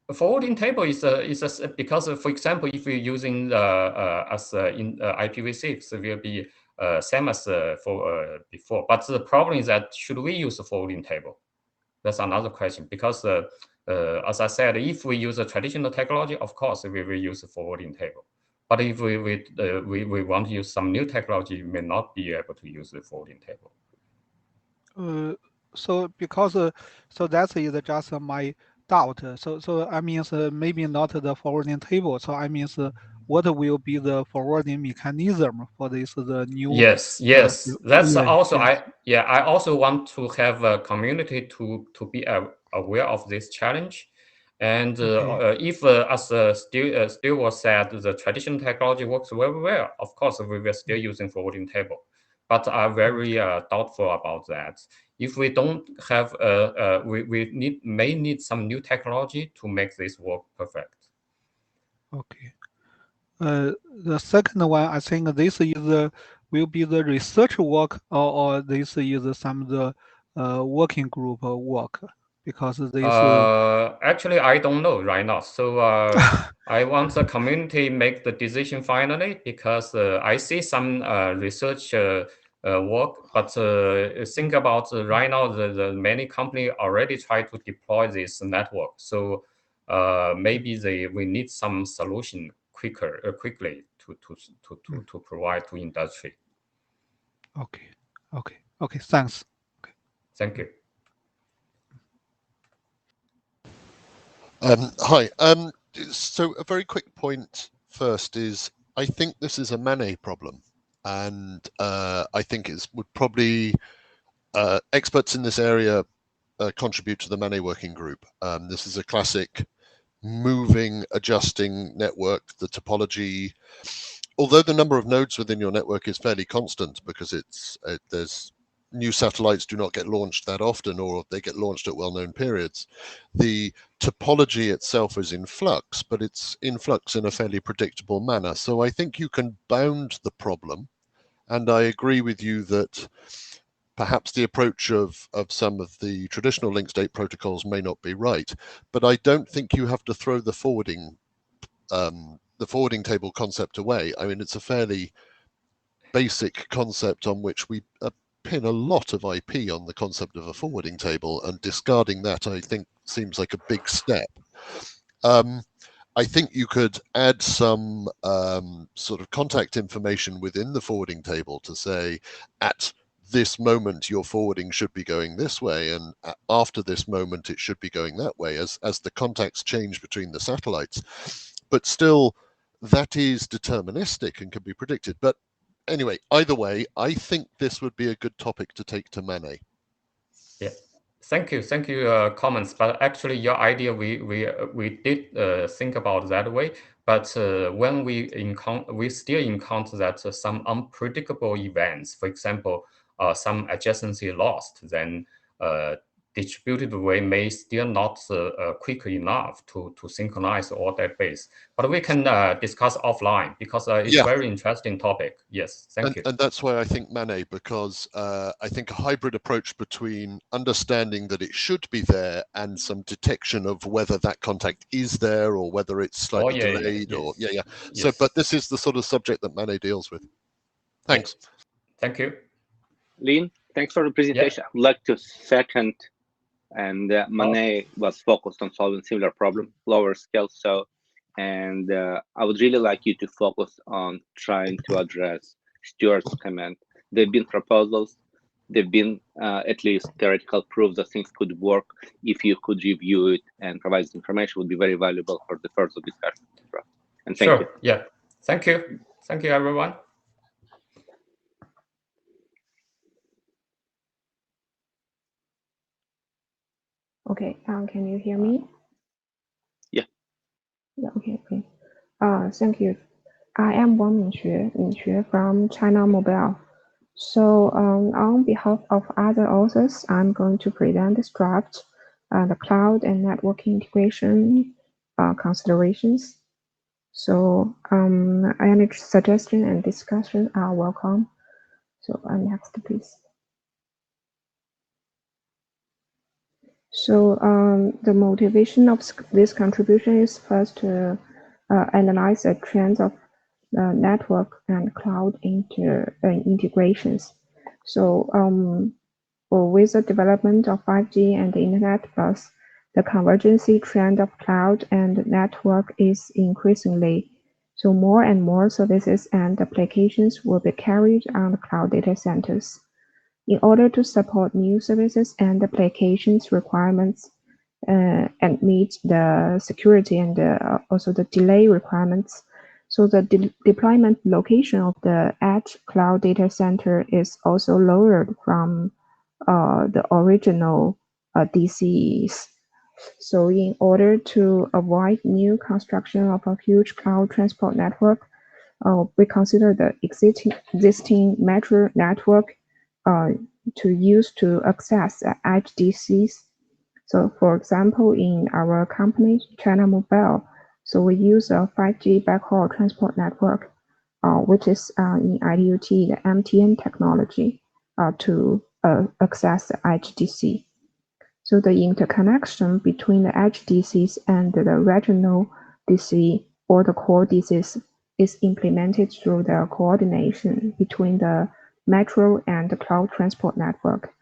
A forwarding table is because, for example, if you're using as in IPv6, it will be same as for before. But the problem is that should we use a forwarding table? That's another question, because as I said, if we use a traditional technology, of course we will use a forwarding table. But if we want to use some new technology, we may not be able to use the forwarding table. So that is just my doubt. So I mean, maybe not the forwarding table. So I mean, what will be the forwarding mechanism for this the new? Yes. That's also I also want to have a community to be aware of this challenge. And if, as Stewart said, the traditional technology works very well, of course we will still using forwarding table. But I'm very doubtful about that. If we don't have, we may need some new technology to make this work perfect. Okay. The second one, I think this is will be the research work, or this is some of the working group work, because this. Actually, I don't know right now. So I want the community make the decision finally, because I see some research work, but think about right now the many companies already try to deploy this network. So maybe we need some solution quickly to provide to industry. Okay. Thanks. Okay. Thank you. Hi. So a very quick point first is, I think this is a Manet problem, and I think it would probably experts in this area contribute to the Manet working group. This is a classic moving, adjusting network. The topology, although the number of nodes within your network is fairly constant, because there's new satellites do not get launched that often, or they get launched at well-known periods. The topology itself is in flux, but it's in flux in a fairly predictable manner. So I think you can bound the problem, and I agree with you that perhaps the approach of some of the traditional link state protocols may not be right, but I don't think you have to throw the forwarding the forwarding table concept away. I mean, it's a fairly basic concept on which we pin a lot of IP on the concept of a forwarding table, and discarding that, I think, seems like a big step. I think you could add some sort of contact information within the forwarding table to say, at this moment your forwarding should be going this way, and after this moment it should be going that way, as the contacts change between the satellites. But still, that is deterministic and can be predicted. But anyway, either way, I think this would be a good topic to take to Manet. Yeah, thank you, comments. But actually, your idea we did think about that way. But when we still encounter that some unpredictable events, for example, some adjacency lost, then distributed way may still not quick enough to synchronize all database. But we can discuss offline, because it's a very interesting topic. Yes, thank you. And that's why I think Manet, because I think a hybrid approach between understanding that it should be there and some detection of whether that contact is there or whether it's slightly delayed. So, but this is the sort of subject that Manet deals with. Thanks. Thank you. Lin, thanks for the presentation. I'd like to second, and Manet was focused on solving similar problem, lower scale. So, and I would really like you to focus on trying to address Stuart's comment. There've been proposals, there've been at least theoretical proof that things could work. If you could review it and provide this information, would be very valuable for the further discussion. And thank you. Yeah, thank you. Thank you, everyone. Okay, can you hear me? Yeah. Yeah, okay. Thank you. I am Wang Minxue from China Mobile. So on behalf of other authors, I'm going to present this draft, the cloud and network integration considerations. So any suggestion and discussion are welcome. So next, please. So the motivation of this contribution is first to analyze the trends of network and cloud integrations. So with the development of 5G and the Internet Plus, the convergence trend of cloud and network is increasingly. So more and more services and applications will be carried on the cloud data centers. In order to support new services and applications requirements and meet the security and also the delay requirements, so the deployment location of the edge cloud data center is also lowered from the original DCs. So in order to avoid new construction of a huge cloud transport network, we consider the existing metro network to use to access edge DCs. So for example, in our company, China Mobile, so we use a 5G backhaul transport network, which is in IDUT, the MTN technology, to access the edge DC. So the interconnection between the edge DCs and the regional DC or the core DCs is implemented through the coordination between the metro and the cloud transport network.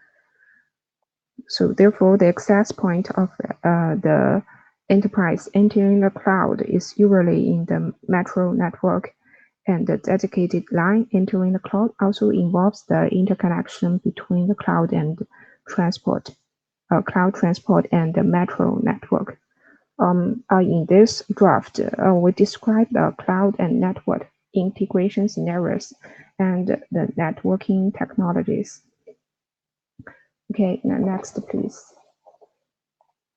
So therefore, the access point of the enterprise entering the cloud is usually in the metro network, and the dedicated line entering the cloud also involves the interconnection between the cloud and transport, cloud transport and the metro network. In this draft, we describe the cloud and network integration scenarios and the networking technologies. Okay, now next, please.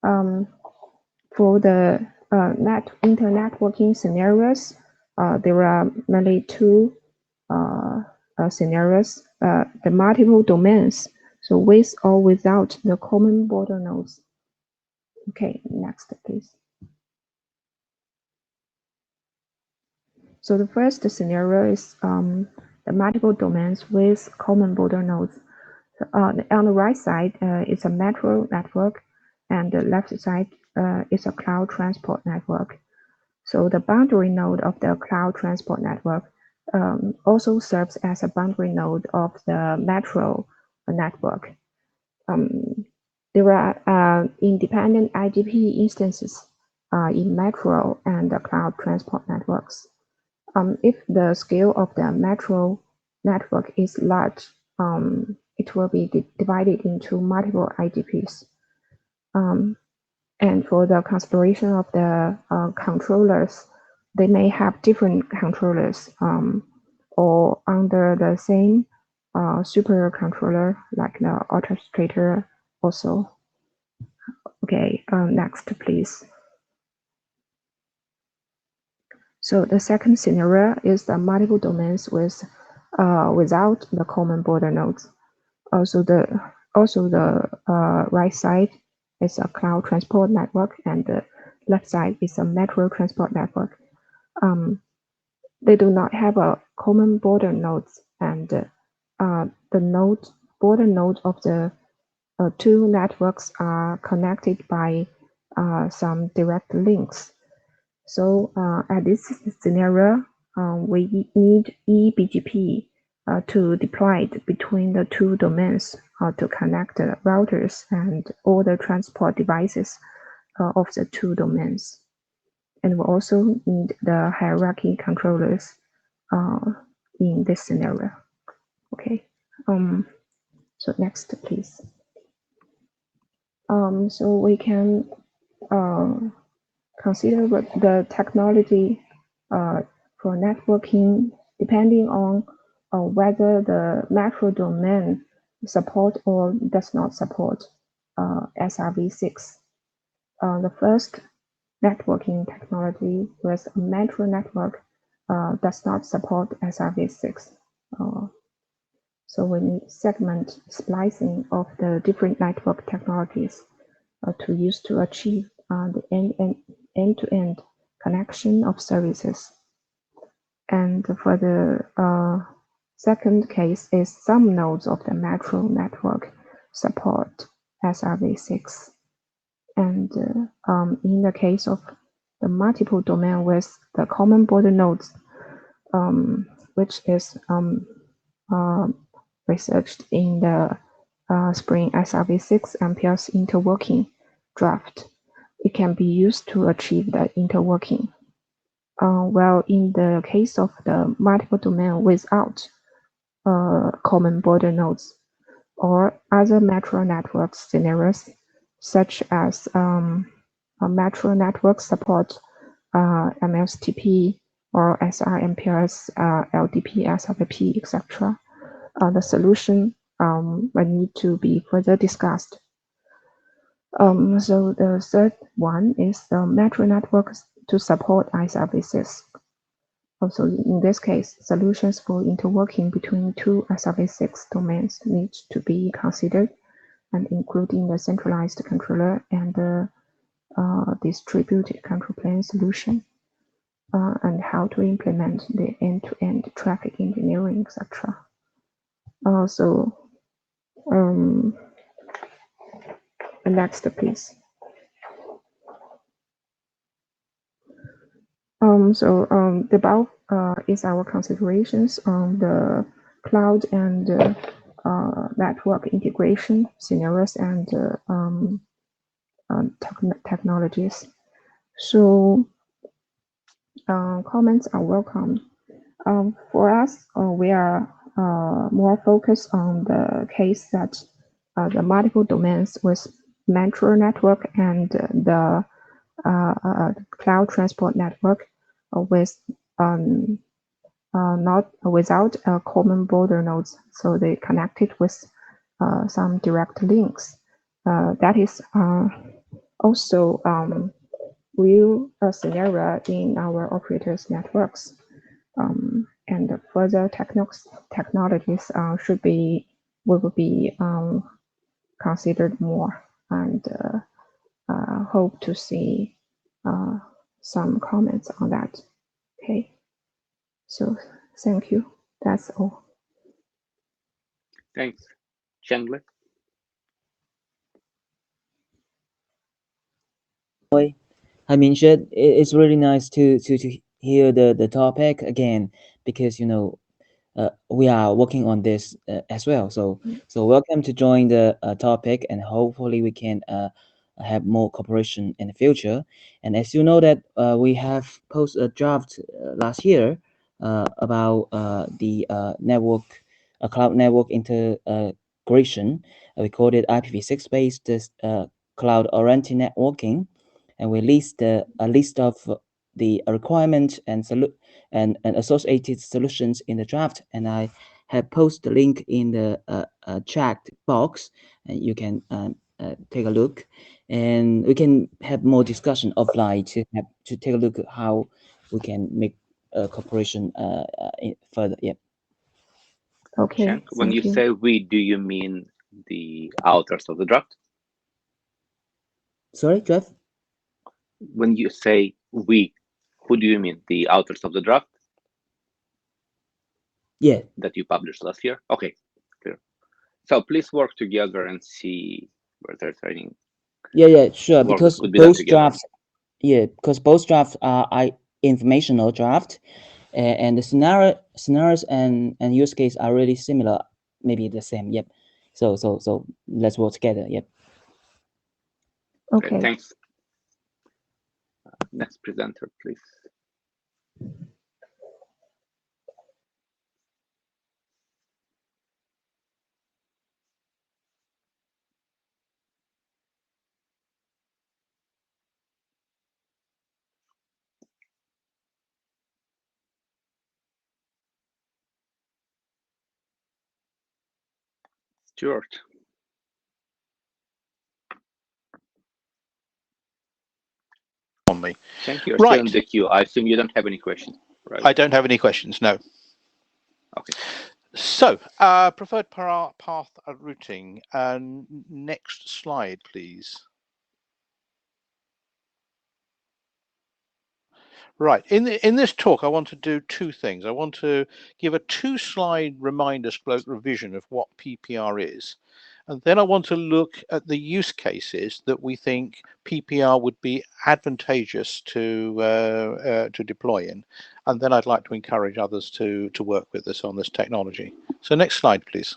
For the internetworking scenarios, there are mainly two scenarios: the multiple domains, so with or without the common border nodes. Okay, next, please. So the first scenario is the multiple domains with common border nodes. On the right side is a metro network, and the left side is a cloud transport network. So the boundary node of the cloud transport network also serves as a boundary node of the metro network. There are independent IGP instances in metro and the cloud transport networks. If the scale of the metro network is large, it will be divided into multiple IGPs. And for the consideration of the controllers, they may have different controllers or under the same super controller, like the orchestrator also. Okay, next, please. So the second scenario is the multiple domains with without the common border nodes. Also the right side is a cloud transport network, and the left side is a metro transport network. They do not have a common border nodes, and the border node of the two networks are connected by some direct links. So at this scenario, we need eBGP to deploy it between the two domains to connect the routers and all the transport devices of the two domains. And we also need the hierarchy controllers in this scenario. Okay. So next, please. So we can consider the technology for networking depending on whether the macro domain support or does not support SRv6. The first networking technology with a metro network does not support SRv6. So we need segment splicing of the different network technologies to use to achieve the end-to-end connection of services. And for the second case is some nodes of the metro network support SRv6. And in the case of the multiple domain with the common border nodes, which is researched in the Spring SRv6 MPLS interworking draft, it can be used to achieve the interworking. While in the case of the multiple domain without common border nodes or other metro network scenarios, such as a metro network support MLSTP or SRMPLS, LDP, SRP, etc. The solution will need to be further discussed. So the third one is the metro networks to support SRv6. Also, in this case, solutions for interworking between two SRv6 domains need to be considered, and including the centralized controller and the distributed control plane solution, and how to implement the end-to-end traffic engineering, etc. Next, please. The above is our considerations on the cloud and network integration scenarios and technologies. So comments are welcome. For us, we are more focused on the case that the multiple domains with metro network and the cloud transport network with not without common border nodes, so they connected with some direct links. That is also real scenario in our operators networks, and further technologies will be considered more, and hope to see some comments on that. Okay, so thank you. That's all. Thanks, Chandler. Hi, Minshed. It's really nice to hear the topic again, because we are working on this as well. So welcome to join the topic, and hopefully we can have more cooperation in the future. And as you know that we have posted a draft last year about the network, cloud network integration. We called it IPv6 based cloud-oriented networking, and we list a list of the requirements and associated solutions in the draft, and I have posted the link in the chat box, and you can take a look, and we can have more discussion offline to take a look at how we can make cooperation further. Yeah. Okay. Shank, when you Thank you. say we, do you mean the authors of the draft? Sorry, Jeff? When you say we, who do you mean? The authors of the draft? Yeah. That you published last year? Okay, clear. So please work together and see where there's any Yeah, sure. work Because that could be done both together. drafts, because both drafts are informational draft, and the scenarios and use case are really similar, maybe the same. Yep. So let's work together. Yep. Okay. Great, thanks. Next presenter, please. Stuart. On me. Thank you. You're Right. still in the queue. I assume you don't have any questions, right? I don't have any questions, no. Okay. So, preferred path routing. Next slide, please. Right. In this talk, I want to do two things. I want to give a 2-slide reminder / revision of what PPR is. And then I want to look at the use cases that we think PPR would be advantageous to deploy in. And then I'd like to encourage others to work with us on this technology. So next slide, please.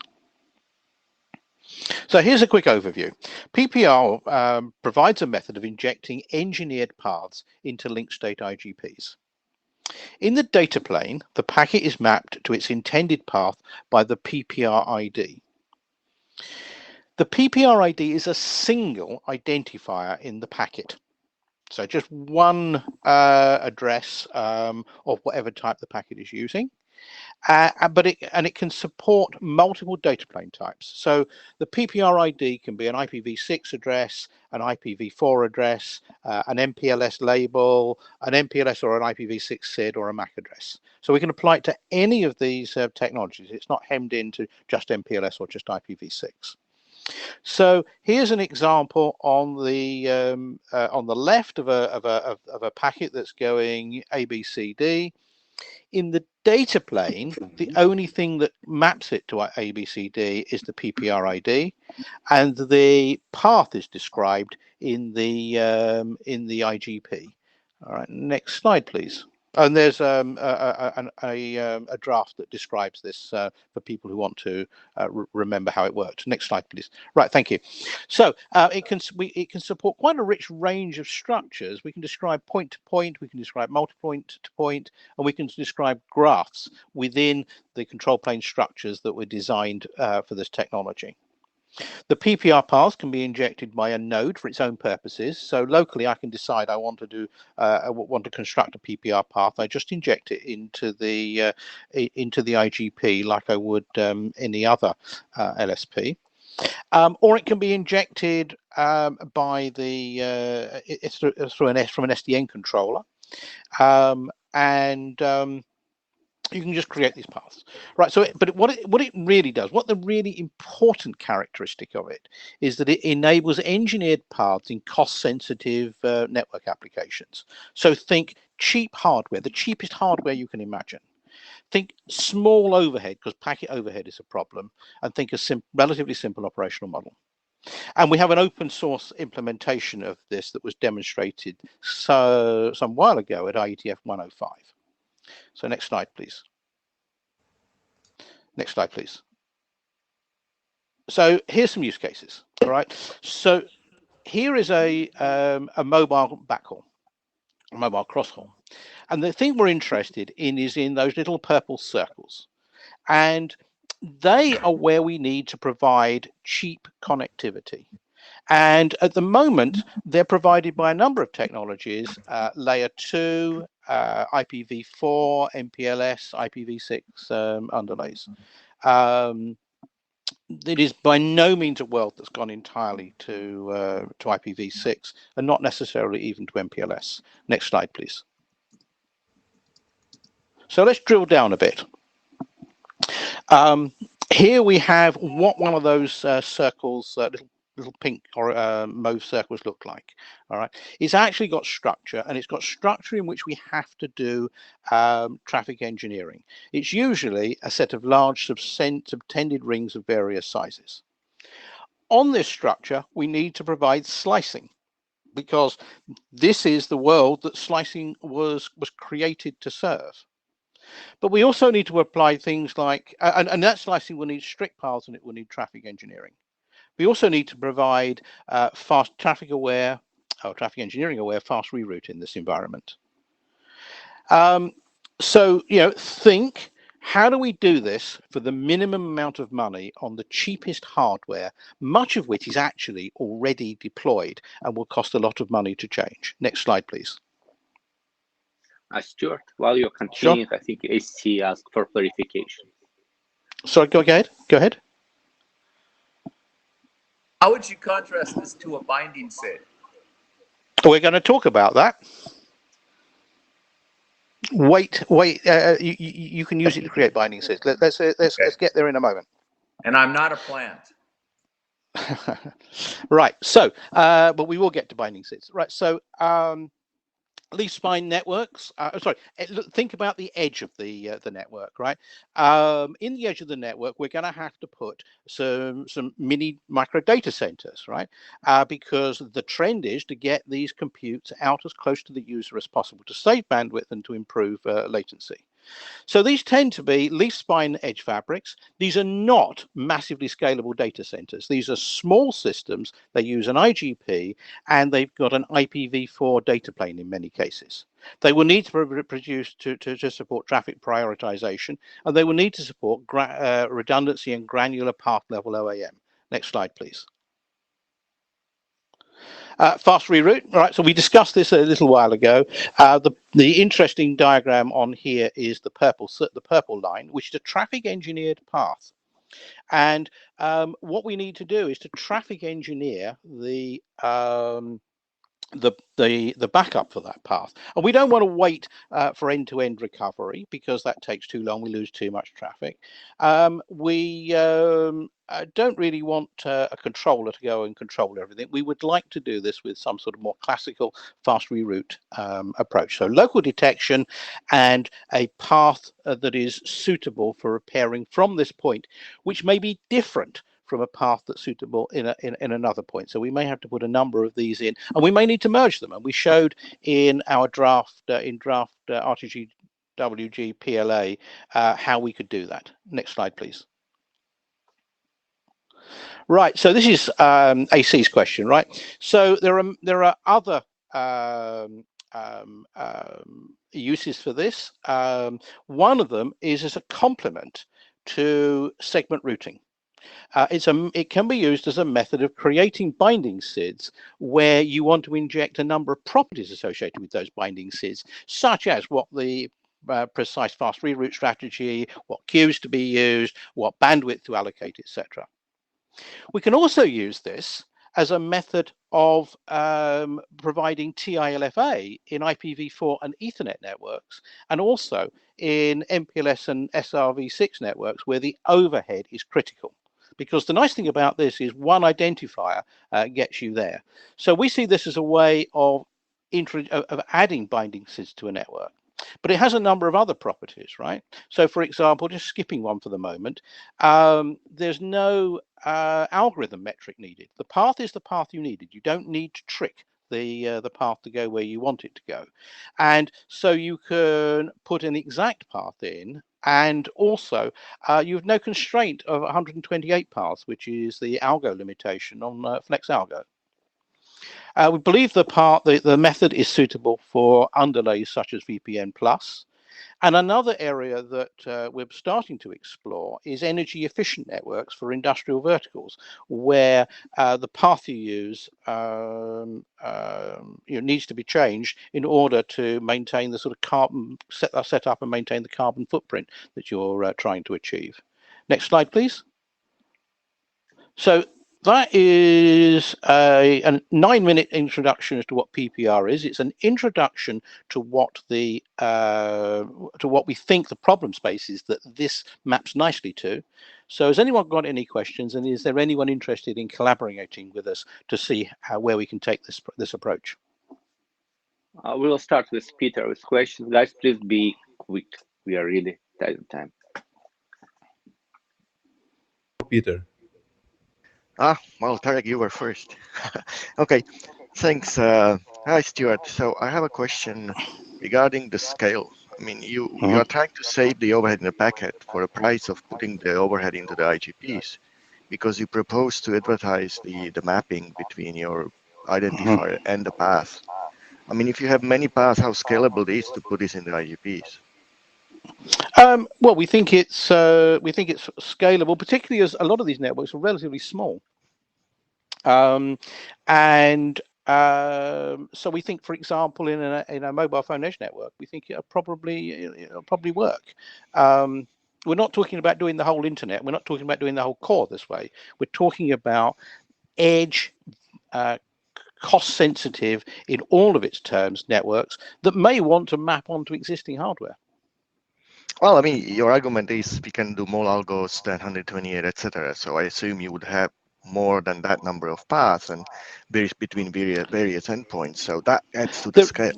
So here's a quick overview. PPR provides a method of injecting engineered paths into linked state IGPs. In the data plane, the packet is mapped to its intended path by the PPR ID. The PPR ID is a single identifier in the packet. So just one address of whatever type the packet is using. But it can support multiple data plane types. So the PPR ID can be an IPv6 address, an IPv4 address, an MPLS label, an MPLS or an IPv6 SID, or a MAC address. So we can apply it to any of these technologies. It's not hemmed into just MPLS or just IPv6. So here's an example on the left of a packet that's going ABCD. In the data plane, the only thing that maps it to ABCD is the PPR ID, and the path is described in the IGP. All right, next slide, please. And there's a draft that describes this for people who want to remember how it worked. Next slide, please. Right, thank you. So it can support quite a rich range of structures. We can describe point to point, we can describe multi-point to point, and we can describe graphs within the control plane structures that were designed for this technology. The PPR path can be injected by a node for its own purposes. So locally, I can decide I want to construct a PPR path. I just inject it into the IGP like I would any other LSP. Or it can be injected by from an SDN controller, you can just create these paths, right? So, but what it really does, what the really important characteristic of it is that it enables engineered paths in cost-sensitive network applications. So think cheap hardware, the cheapest hardware you can imagine. Think small overhead, because packet overhead is a problem, and think a relatively simple operational model. And we have an open source implementation of this that was demonstrated some while ago at IETF105. So next slide, please. Next slide, please. So here's some use cases. All right. So here is a mobile backhaul, a mobile crosshaul. And the thing we're interested in is in those little purple circles. And they are where we need to provide cheap connectivity. And at the moment, they're provided by a number of technologies, layer 2, IPv4, MPLS, IPv6 underlays. It is by no means a world that's gone entirely to IPv6 and not necessarily even to MPLS. Next slide, please. So let's drill down a bit. Here we have what one of those circles, little pink or mauve circles look like. All right, it's actually got structure, and it's got structure in which we have to do traffic engineering. It's usually a set of large subtended rings of various sizes. On this structure, we need to provide slicing, because this is the world that slicing was created to serve. But we also need to apply things like, and that slicing will need strict paths, and it will need traffic engineering. We also need to provide fast traffic engineering aware fast reroute in this environment. So, think, how do we do this for the minimum amount of money on the cheapest hardware, much of which is actually already deployed and will cost a lot of money to change? Next slide, please. Stuart, while you're continuing, sure. I think AC asked for clarification. Sorry, go ahead. Go ahead. How would you contrast this to a binding SID? We're going to talk about that. Wait. You can use it to create binding SIDs. Let's get there in a moment. And I'm not a plant. Right. So, but we will get to binding SIDs. Right. So, leaf spine networks. Think about the edge of the network, right? In the edge of the network, we're going to have to put some mini micro data centers, right? Because the trend is to get these computes out as close to the user as possible to save bandwidth and to improve latency. So these tend to be leaf spine edge fabrics. These are not massively scalable data centers. These are small systems. They use an IGP, and they've got an IPv4 data plane in many cases. They will need to produce to support traffic prioritization, and they will need to support redundancy and granular path level OAM. Next slide, please. Fast reroute. All right, so we discussed this a little while ago. The interesting diagram on here is the purple line, which is a traffic engineered path. And what we need to do is to traffic engineer the backup for that path. And we don't want to wait for end-to-end recovery, because that takes too long. We lose too much traffic. We don't really want a controller to go and control everything. We would like to do this with some sort of more classical fast reroute approach. So local detection and a path that is suitable for repairing from this point, which may be different from a path that's suitable in another point. So we may have to put a number of these in, and we may need to merge them. And we showed in our draft RTGWG PLA how we could do that. Next slide, please. Right. So this is AC's question, right? So there are other uses for this. One of them is as a complement to segment routing. It can be used as a method of creating binding SIDs where you want to inject a number of properties associated with those binding SIDs, such as what the precise fast reroute strategy, what queues to be used, what bandwidth to allocate, etc. We can also use this as a method of providing TILFA in IPv4 and Ethernet networks, and also in MPLS and SRv6 networks where the overhead is critical. Because the nice thing about this is one identifier gets you there. So we see this as a way of adding binding SIDs to a network. But it has a number of other properties, right? So for example, just skipping one for the moment, there's no algorithm metric needed. The path is the path you needed. You don't need to trick the path to go where you want it to go. And so you can put an exact path in, and also you have no constraint of 128 paths, which is the algo limitation on FlexAlgo. We believe the method is suitable for underlays such as VPN Plus. And another area that we're starting to explore is energy efficient networks for industrial verticals, where the path you use needs to be changed in order to maintain the sort of carbon set up and maintain the carbon footprint that you're trying to achieve. Next slide, please. So that is a 9-minute introduction as to what PPR is. It's an introduction to what we think the problem space is that this maps nicely to. So has anyone got any questions, and is there anyone interested in collaborating with us to see where we can take this approach? We will start with Peter with questions. Guys, please be quick. We are really tight on time. Peter. Well, Tarek, you were first. Okay, thanks. Hi, Stuart. So I have a question regarding the scale. I mean, you are trying to save the overhead in the packet for the price of putting the overhead into the IGPs, because you propose to advertise the mapping between your identifier and the path. I mean, if you have many paths, how scalable it is to put this in the IGPs? Well, we think it's scalable, particularly as a lot of these networks are relatively small. So we think, for example, in a mobile phone edge network, we think it'll probably work. We're not talking about doing the whole internet. We're not talking about doing the whole core this way. We're talking about edge, cost sensitive in all of its terms networks that may want to map onto existing hardware. Well, I mean, your argument is we can do more algos than 128, etc. So I assume you would have more than that number of paths and between various endpoints. So that adds to the scale.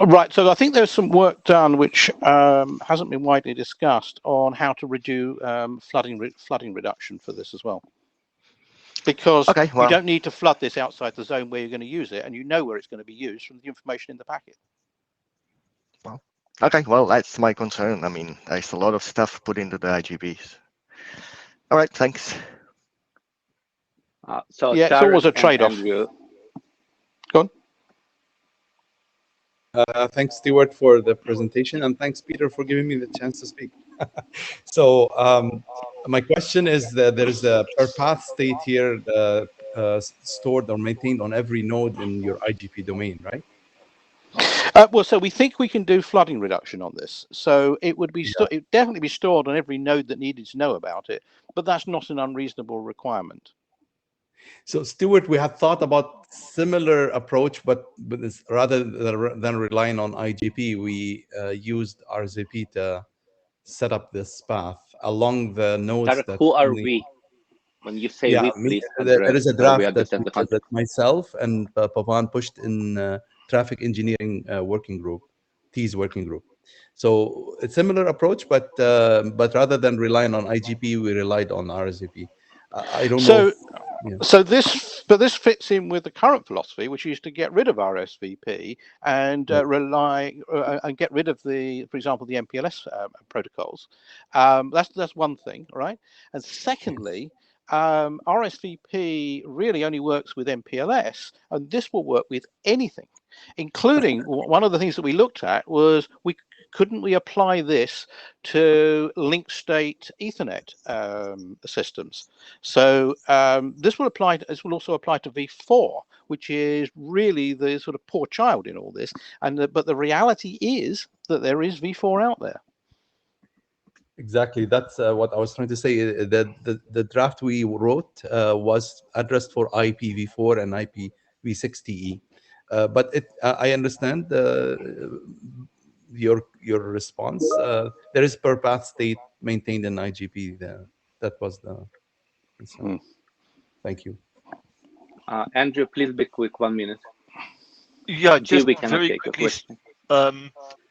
Right. So I think there's some work done which hasn't been widely discussed on how to reduce flooding reduction for this as well. Because you don't need to flood this outside the zone where you're going to use it, and you know where it's going to be used from the information in the packet. Well, okay, well, that's my concern. I mean, there's a lot of stuff put into the IGBs. All right, thanks. So yeah, it's always a trade-off. Go on. Thanks, Stuart, for the presentation, and thanks, Peter, for giving me the chance to speak. So my question is that there is a per path state here stored or maintained on every node in your IGP domain, right? Well, so we think we can do flooding reduction on this. So it would be it would definitely be stored on every node that needed to know about it, but that's not an unreasonable requirement. So, Stuart, we had thought about similar approach, but rather than relying on IGP, we used RZP to set up this path along the nodes. Tarek, who are we? When you say we, please there is a draft that myself and Pavan pushed in traffic engineering working group, TEAS working group. So it's similar approach, but rather than relying on IGP, we relied on RZP. I don't know. So this fits in with the current philosophy, which is to get rid of RSVP and rely and get rid of for example, the MPLS protocols. That's one thing, right? And secondly, RSVP really only works with MPLS, and this will work with anything, including one of the things that we looked at was couldn't we apply this to link state Ethernet systems? So this will also apply to V4, which is really the sort of poor child in all this. But the reality is that there is V4 out there. Exactly, that's what I was trying to say. The draft we wrote was addressed for IPv4 and IPv6 but I understand your response. There is per path state maintained in IGP. That was the concern. Thank you. Andrew, please be quick. 1 minute. Yeah, just we cannot very take quickly.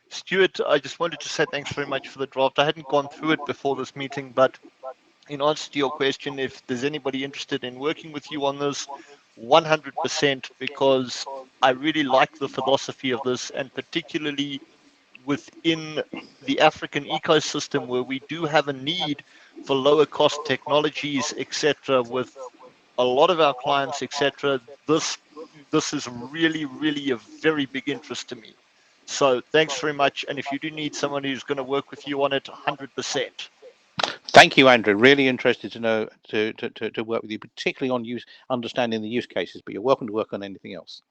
Stuart, I just wanted to say thanks very much for the draft. I hadn't gone through it before this meeting, but in answer to your question, if there's anybody interested in working with you on this, 100%, because I really like the philosophy of this, and particularly within the African ecosystem where we do have a need for lower cost technologies, etc., with a lot of our clients, etc., this is really a very big interest to me. So thanks very much. And if you do need someone who's going to work with you on it, 100%. Thank you, Andrew. Really interested to know to work with you, particularly on understanding the use cases. But you're welcome to work on anything else.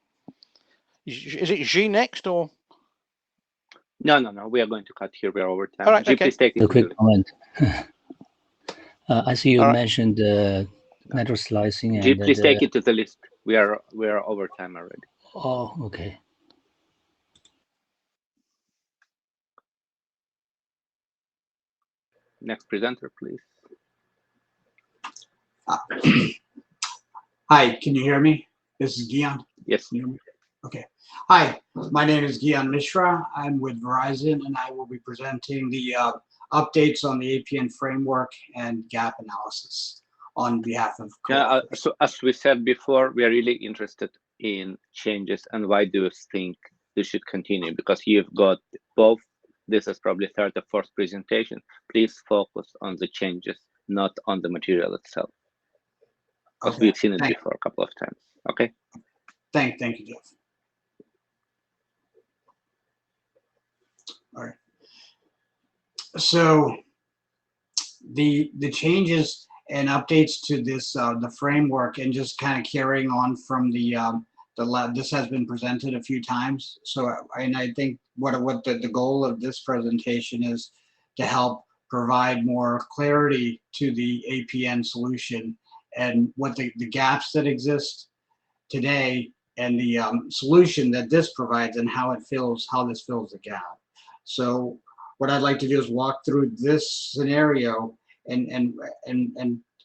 Is it G next or? No. We are going to cut here. We are over time. All right, G, okay. please take it. A quick comment. I see you All right. mentioned network slicing. G, and please take it to the list. We are over time already. Oh, okay. Next presenter, please. Hi, can you hear me? This is Gian. Yes. Can you hear me? Okay. Hi, my name is Gian Mishra. I'm with Verizon, and I will be presenting the updates on the APN framework and gap analysis on behalf of co-authors. So as we said before, we are really interested in changes, and why do you think this should continue? Because you've got both. This is probably third or fourth presentation. Please focus on the changes, not on the material itself. Because Okay. we've seen it before a couple of times. Okay. Thank you, Jeff. All right. So the changes and updates to this the framework, and just kind of carrying on from this has been presented a few times. So and I think what the goal of this presentation is to help provide more clarity to the APN solution and what the gaps that exist today, and the solution that this provides, and how this fills the gap. So what I'd like to do is walk through this scenario and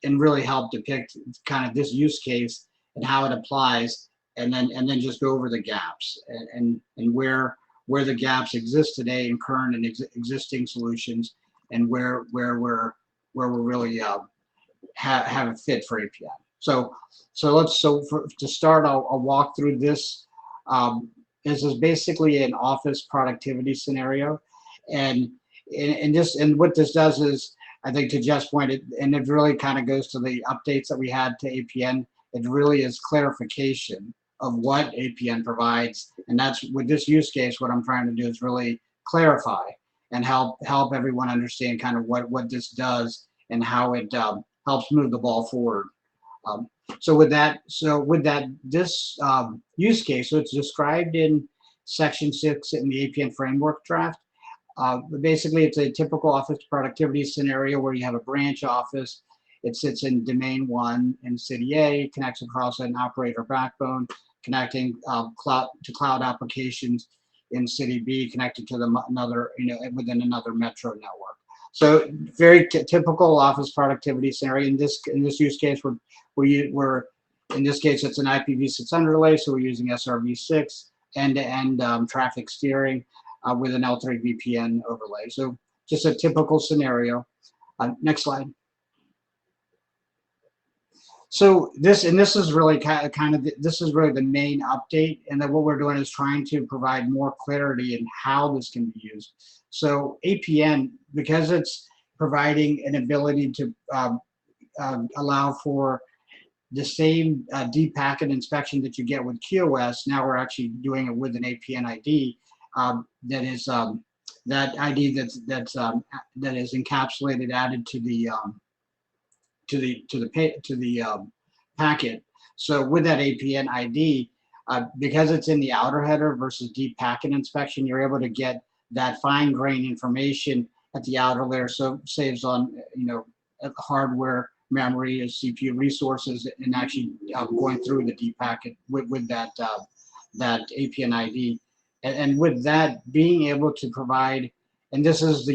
really help depict kind of this use case and how it applies, and then just go over the gaps and where the gaps exist today in current and existing solutions, and where we're really have a fit for APN. So to start, I'll walk through this. This is basically an office productivity scenario, and what this does is, I think to Jeff's point, it really kind of goes to the updates that we had to APN. It really is clarification of what APN provides, and that's with this use case. What I'm trying to do is really clarify and help everyone understand kind of what this does and how it helps move the ball forward. So with that, this use case, so it's described in section 6 in the APN framework draft. Basically, it's a typical office productivity scenario where you have a branch office. It sits in domain 1 in city A, connects across an operator backbone, connecting cloud applications in city B, connected to another, within another metro network. So very typical office productivity scenario. In this use case, we're in this case it's an IPv6 underlay, so we're using SRv6 end-to-end traffic steering with an L3 VPN overlay. So just a typical scenario. Next slide. So this is really this is really the main update, and then what we're doing is trying to provide more clarity in how this can be used. So APN, because it's providing an ability to allow for the same deep packet inspection that you get with QoS, now we're actually doing it with an APN ID that is that ID that is encapsulated, added to the packet. So with that APN ID, because it's in the outer header versus deep packet inspection, you're able to get that fine-grained information at the outer layer. So it saves on hardware, memory, and CPU resources, and actually going through the deep packet with that APN ID. And with that, being able to provide, and this is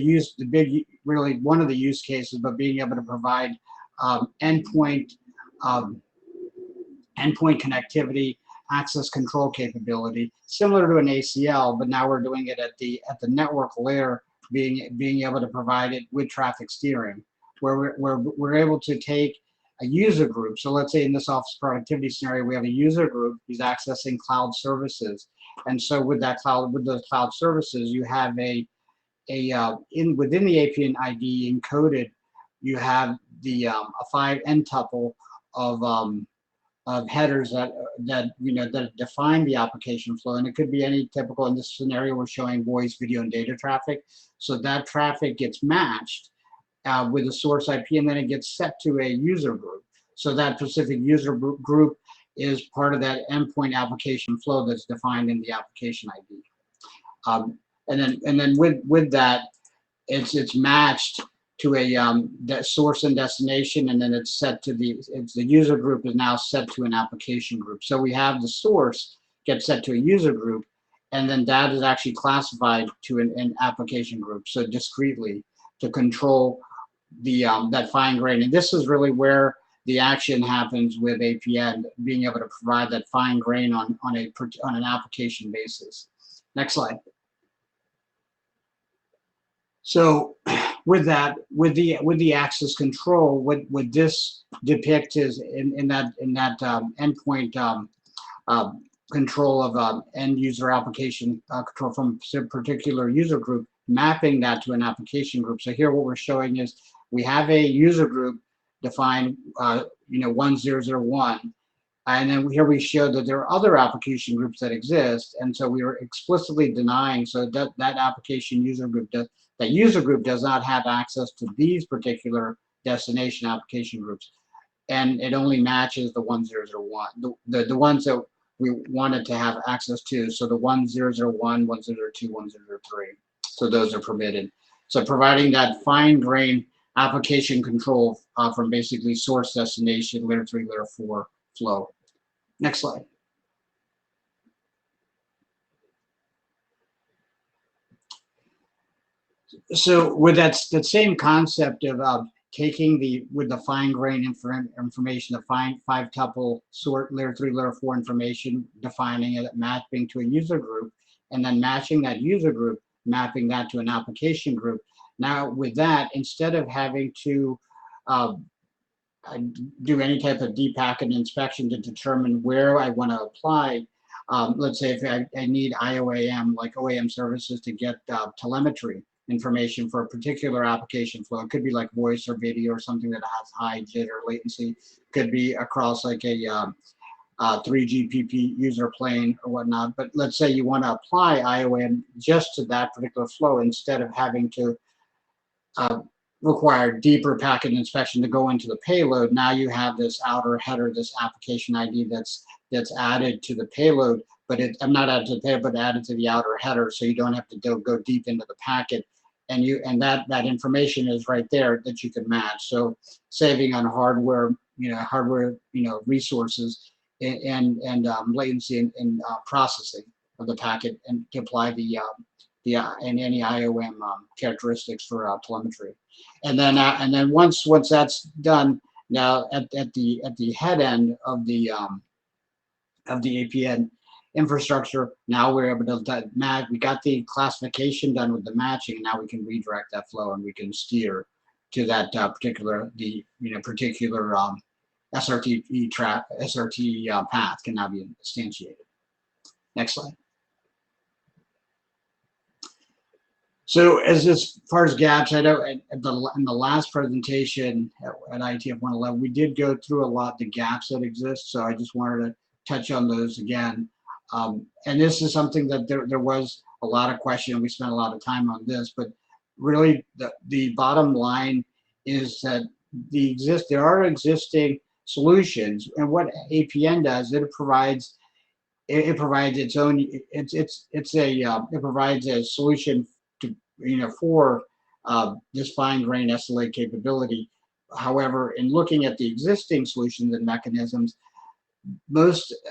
really one of the use cases, but being able to provide endpoint connectivity access control capability, similar to an ACL, but now we're doing it at the network layer, being able to provide it with traffic steering, where we're able to take a user group. So let's say in this office productivity scenario, we have a user group who's accessing cloud services, and so with those cloud services, you have within the APN ID encoded, you have a 5N tuple of headers that define the application flow, and it could be any typical. In this scenario, we're showing voice, video, and data traffic. So that traffic gets matched with a source IP, and then it gets set to a user group. So that specific user group is part of that endpoint application flow that's defined in the application ID. And then with that, it's matched to that source and destination, and then it's set to the user group is now set to an application group. So we have the source get set to a user group, and then that is actually classified to an application group, so discretely to control the that fine grain. And this is really where the action happens with APN, being able to provide that fine grain on an application basis. Next slide. So with that, with the access control, what this depicts is in that endpoint control of end user application control from a particular user group, mapping that to an application group. So here what we're showing is we have a user group defined 1001, and then here we show that there are other application groups that exist, and so we are explicitly denying so that application user group does not have access to these particular destination application groups, and it only matches the 1001, the ones that we wanted to have access to. So the 1001, 1002, 1003. So those are permitted. So providing that fine grain application control from basically source destination, layer 3, layer 4 flow. Next slide. So with that same concept of taking with the fine grain information, the five tuple sort layer 3, layer 4 information, defining it, mapping to a user group, and then matching that user group, mapping that to an application group. Now with that, instead of having to do any type of deep packet inspection to determine where I want to apply, let's say if I need IOAM, like OAM services, to get telemetry information for a particular application flow. It could be like voice or video or something that has high jitter latency. Could be across like a 3GPP user plane or whatnot. But let's say you want to apply IOAM just to that particular flow instead of having to require deeper packet inspection to go into the payload. Now you have this outer header, this application ID that's added to the payload, but I'm not added to the payload, but added to the outer header, so you don't have to go deep into the packet. And that information is right there that you can match. So saving on hardware resources and latency and processing of the packet, and to apply and any IOM characteristics for telemetry. And then once that's done, now at the head end of the APN infrastructure, now we're able to match. We got the classification done with the matching, and now we can redirect that flow, and we can steer to that particular SRT path can now be instantiated. Next slide. So as far as gaps, I know in the last presentation at IETF111, we did go through a lot of the gaps that exist. So I just wanted to touch on those again. And this is something that there was a lot of question. We spent a lot of time on this, but really the bottom line is that there are existing solutions, and what APN does, it provides its own. It provides a solution to for this fine grained SLA capability. However, in looking at the existing solutions and mechanisms,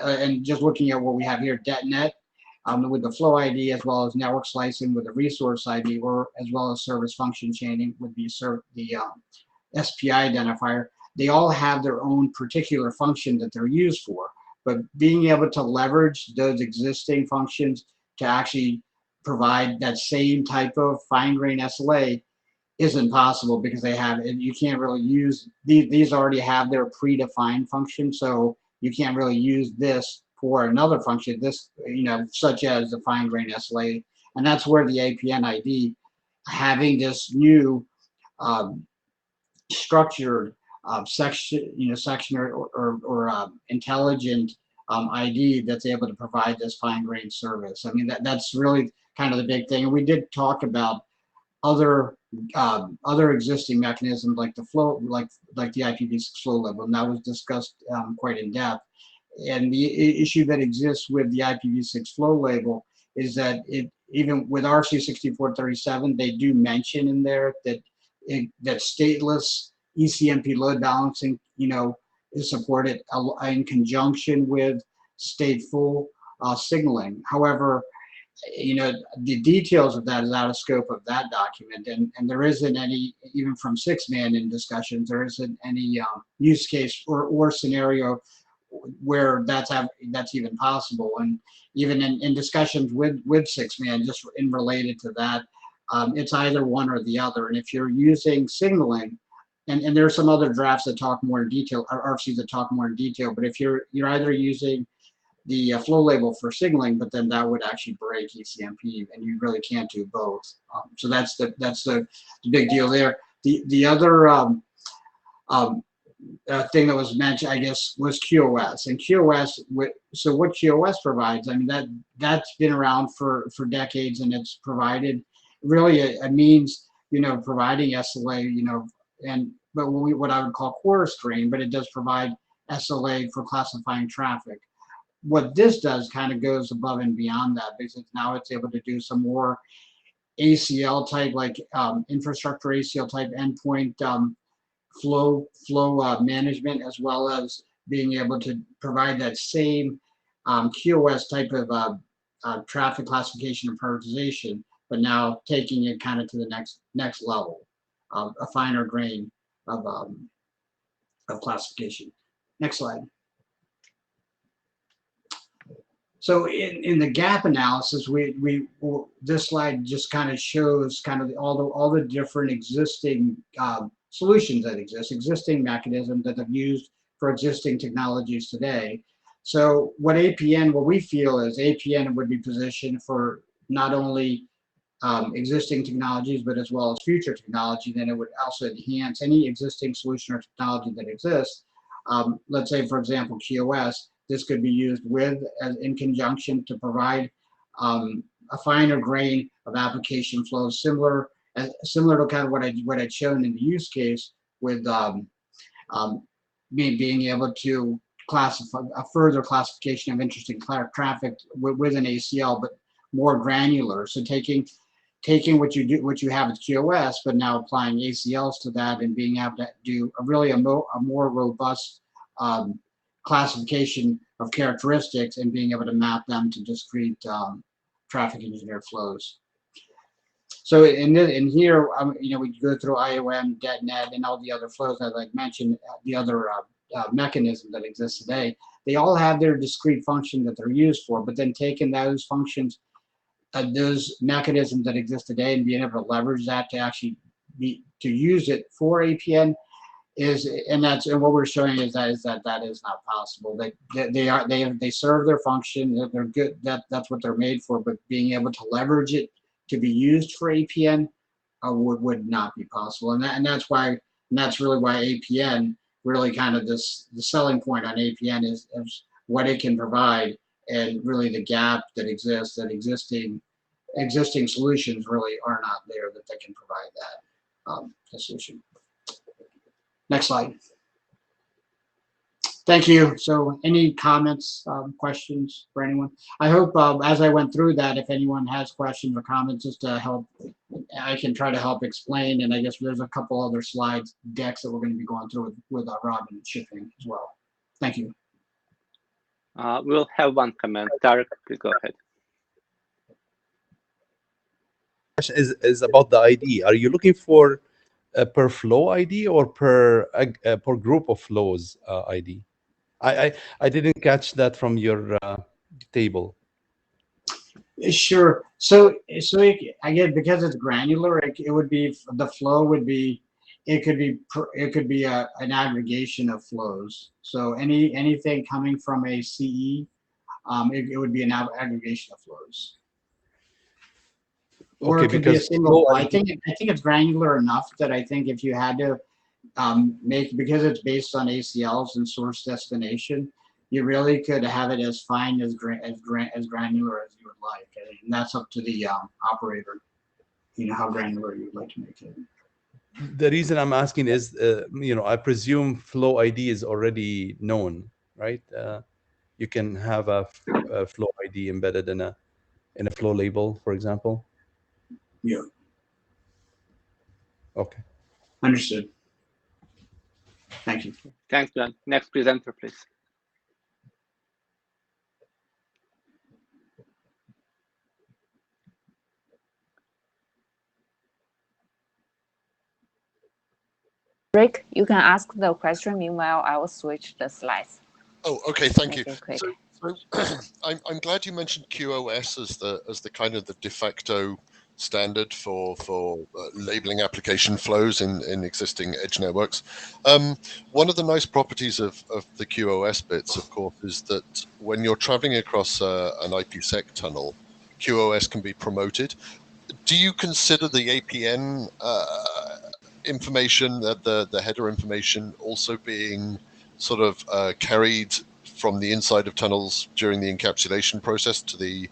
and just looking at what we have here, DetNet with the flow ID, as well as network slicing with the resource ID, or as well as service function chaining with the SPI identifier, they all have their own particular function that they're used for. but being able to leverage those existing functions to actually provide that same type of fine-grained SLA isn't possible, because you can't really use these already have their predefined function, so you can't really use this for another function, this, such as the fine-grained SLA. And that's where the APN ID, having this new structured section or intelligent ID that's able to provide this fine-grained service. I mean, that's really kind of the big thing. And we did talk about other existing mechanisms like the flow, like the IPv6 flow level, and that was discussed quite in depth. And the issue that exists with the IPv6 flow label is that even with RC6437, they do mention in there that that stateless ECMP load balancing, is supported in conjunction with stateful signaling. However, the details of that is out of scope of that document, and there isn't any, even from 6-man in discussions, there isn't any use case or scenario where that's even possible. And even in discussions with 6-man, just in related to that, it's either one or the other. And if you're using signaling, and there are some other drafts that talk more in detail, or RFCs that talk more in detail, but if you're either using the flow label for signaling, but then that would actually break ECMP, and you really can't do both. So that's the big deal there. The other thing that was mentioned, I guess, was QoS. And QoS, so what QoS provides, I mean, that's been around for decades, and it's provided really a means, providing SLA, but what I would call chorus grain, but it does provide SLA for classifying traffic. What this does kind of goes above and beyond that, because now it's able to do some more ACL type, like infrastructure ACL type endpoint flow management, as well as being able to provide that same QoS type of traffic classification and prioritization, but now taking it kind of to the next level, a finer grain of classification. Next slide. So in the gap analysis, this slide just kind of shows kind of all the different existing solutions that exist, existing mechanisms that have used for existing technologies today. So what we feel is APN would be positioned for not only existing technologies, but as well as future technology. Then it would also enhance any existing solution or technology that exists. Let's say, for example, QoS. This could be used in conjunction to provide a finer grain of application flows, similar to kind of what I'd shown in the use case with being able to classify a further classification of interesting traffic with an ACL, but more granular. So taking what you have with QoS, but now applying ACLs to that and being able to do a more robust classification of characteristics and being able to map them to discrete traffic engineered flows. So in here, we go through IOM, DetNet, and all the other flows, as I mentioned, the other mechanisms that exist today. They all have their discrete function that they're used for, but then taking those functions, those mechanisms that exist today, and being able to leverage that to actually use it for APN, and what we're showing is that is not possible. They serve their function. They're good. That's what they're made for. But being able to leverage it to be used for APN would not be possible. And that's really why APN really kind of the selling point on APN is what it can provide, and really the gap that exists, that existing solutions really are not there that they can provide that solution. Next slide. Thank you. So any comments, questions for anyone? I hope as I went through that, if anyone has questions or comments, just to help, I can try to help explain. And I guess there's a couple other slides, decks that we're going to be going through with Robin shipping as well. Thank you. We'll have one comment. Tarek, please go ahead. Is about the ID. Are you looking for per flow ID or per group of flows ID? I didn't catch that from your table. Sure. So again, because it's granular, it would be, the flow would be, it could be an aggregation of flows. So anything coming from a CE, it would be an aggregation of flows. Or Okay, it could be a because single flow. I think it's granular enough that I think if you had to because it's based on ACLs and source destination, you really could have it as fine as granular as you would like, and that's up to the operator. You know how granular you would like to make it. the reason I'm asking is, I presume flow ID is already known, right? You can have a flow ID embedded in a flow label, for example. Yeah. Okay. Understood. Thank you. Thanks, John. Next presenter, please. Rick, you can ask the question. Meanwhile, I will switch the slides. Oh, okay. Thank you. Make it quick. So I'm glad you mentioned QoS as the kind of the de facto standard for labeling application flows in existing edge networks. One of the nice properties of the QoS bits, of course, is that when you're traveling across an IPsec tunnel, QoS can be promoted. Do you consider the APN information, the header information, also being sort of carried from the inside of tunnels during the encapsulation process to the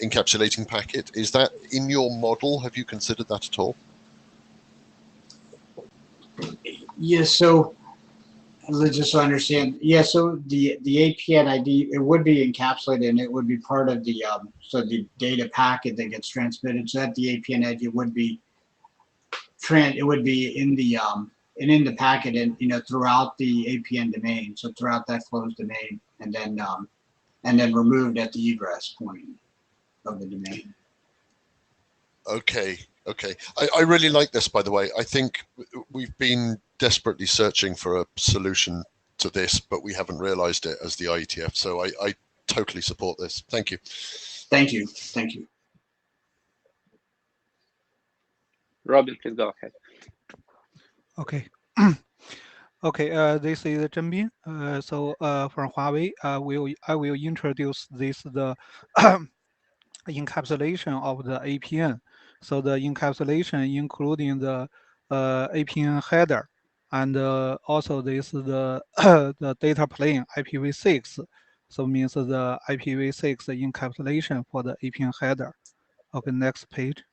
encapsulating packet? Is that in your model? Have you considered that at all? Yeah. So let's just understand. Yeah. So the APN ID, it would be encapsulated, and it would be part of the so the data packet that gets transmitted. So that the APN ID would be it would be in the in the packet, and throughout the APN domain, so throughout that flows domain, and then removed at the egress point of the domain. Okay. I really like this, by the way. I think we've been desperately searching for a solution to this, but we haven't realized it as the IETF. So I totally support this. Thank you. Thank you. Thank you. Robin, please go ahead. Okay. Okay, this is Zhenbin. So from Huawei, I will introduce the encapsulation of the APN. So the encapsulation including the APN header, and also this is the the data plane IPv6. So means the IPv6 encapsulation for the APN header. Okay, next page.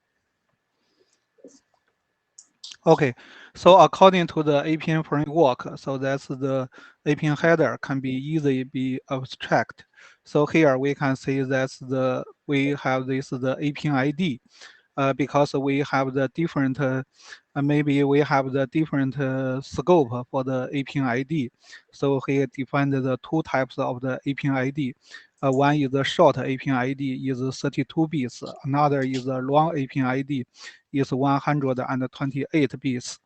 Okay, so according to the APN framework, so that's the APN header can be easily be abstract. So here we can see that we have the APN ID, because we have the different maybe we have the different scope for the APN ID. So here defined the two types of the APN ID. One is a short APN ID is 32 bits. Another is a long APN ID is 128 bits.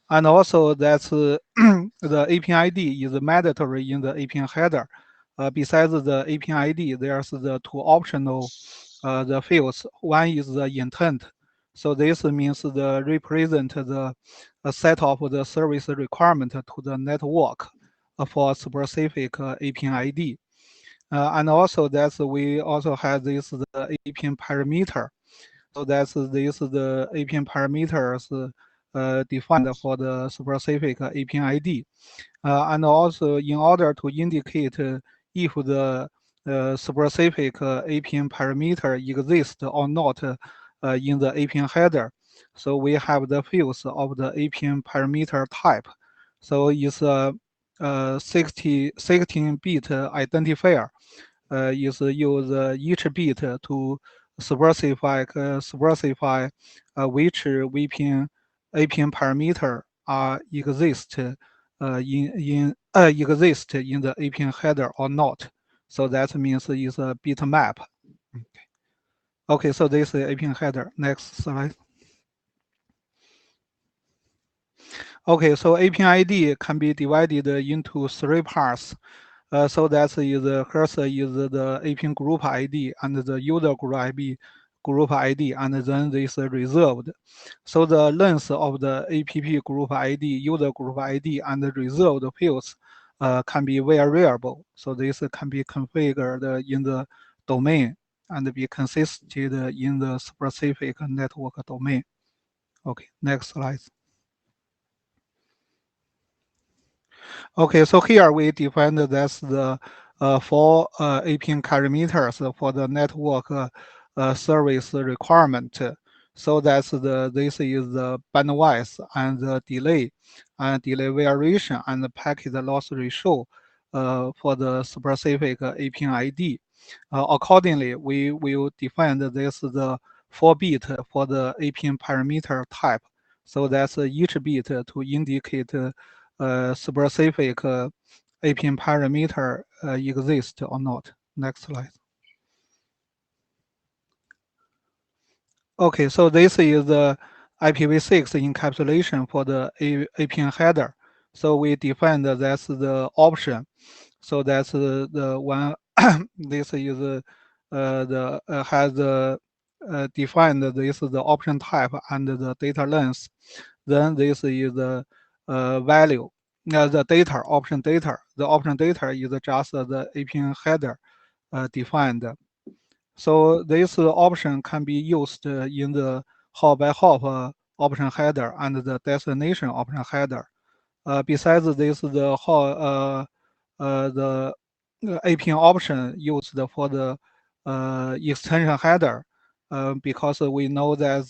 And also that's the APN ID is mandatory in the APN header. Besides the APN ID, there's the two optional the fields. One is the intent. So this means the represent the set of the service requirement to the network for specific APN ID. And also we also have this the APN parameter. So that's the APN parameters defined for the specific APN ID. And also in order to indicate if the specific APN parameter exists or not in the APN header. So we have the fields of the APN parameter type. So it's a 16-bit identifier. Is use each bit to specify which APN parameter exist exist in the APN header or not. So that means it's a bit map. Okay, so this is APN header. Next slide. Okay, so API ID can be divided into 3 parts. So that's first is the API group ID and the user group ID, and then this reserved. So the length of the APP group ID, user group ID, and the reserved fields can be variable. So this can be configured in the domain and be consisted in the specific network domain. Okay, next slide. Okay, so here we defined that's the 4 API parameters for the network service requirement. So that's this is the bandwidth and the delay and delay variation and the packet loss ratio for the specific API ID. Accordingly, we will define this the 4-bit for the API parameter type. So that's each bit to indicate specific API parameter exist or not. Next slide. Okay, so this is the IPv6 encapsulation for the API header. So we defined that's the option. So that's the one. This is has defined this is the option type and the data length. Then this is the value. The data option data. The option data is just the API header defined. So this option can be used in the hop by hop option header and the destination option header. Besides this, the API option used for the extension header, because we know that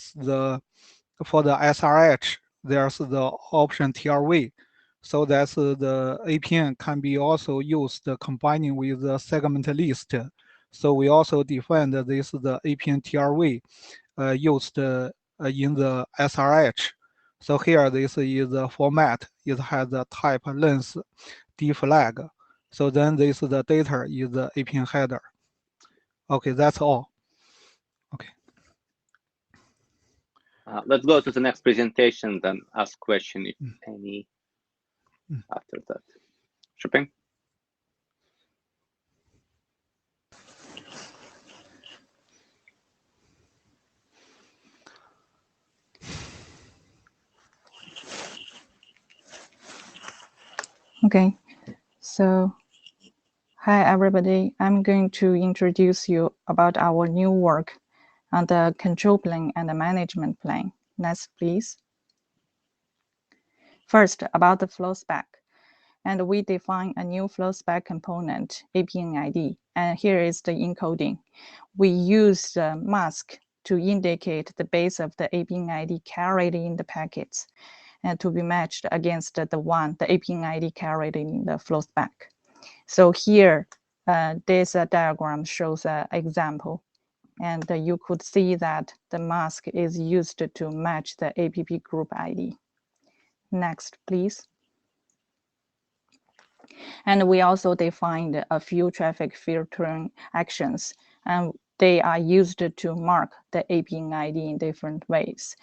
for the SRH there's the option TRV. So that's the APN can be also used combining with the segment list. So we also defined this the APN TRV used in the SRH. So here this is the format. It has the type length D flag. So then this the data is the APN header. Okay, that's all. Okay. Let's go to the next presentation, then ask question if any after that. Shipping. Okay, so hi everybody. I'm going to introduce you about our new work on the control plane and the management plane. Next, please. First, about the flow spec. And we define a new flow spec component, API ID. And here is the encoding. We use the mask to indicate the base of the API ID carried in the packets and to be matched against the API ID carried in the flow spec. So here, this diagram shows an example. And you could see that the mask is used to match the APP group ID. Next, please. And we also defined a few traffic filtering actions, and they are used to mark the API ID in different ways.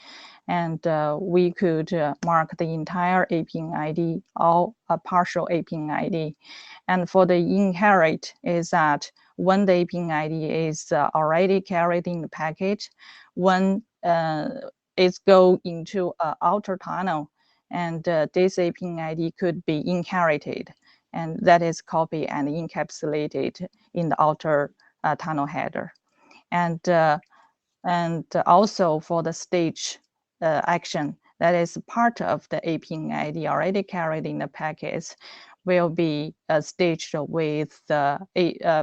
And we could mark the entire API ID or a partial API ID. And for the inherit is that when the API ID is already carried in the packet, when it go into an outer tunnel, and this API ID could be inherited, and that is copied and encapsulated in the outer tunnel header. And also for the stage action, that is part of the API ID already carried in the packets, will be staged with the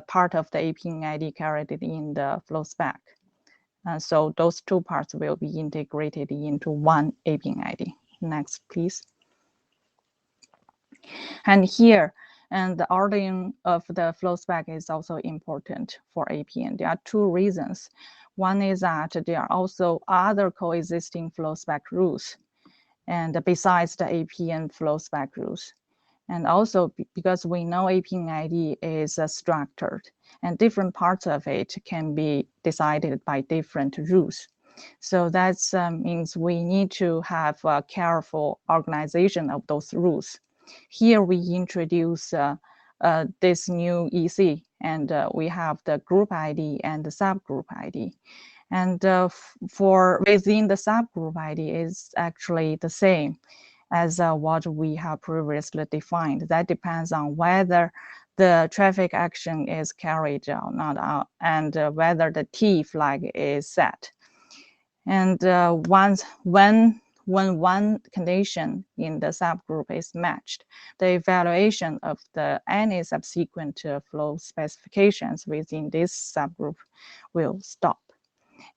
part of the API ID carried in the flow spec. So those two parts will be integrated into one API ID. Next, please. And here, and the ordering of the flow spec is also important for APN. There are two reasons. One is that there are also other coexisting flow spec rules, and besides the APN flow spec rules. And also because we know API ID is structured, and different parts of it can be decided by different rules. So that means we need to have a careful organization of those rules. Here we introduce this new EC, and we have the group ID and the subgroup ID. And for within the subgroup ID is actually the same as what we have previously defined. That depends on whether the traffic action is carried or not, and whether the T flag is set. And when one condition in the subgroup is matched, the evaluation of any subsequent flow specifications within this subgroup will stop.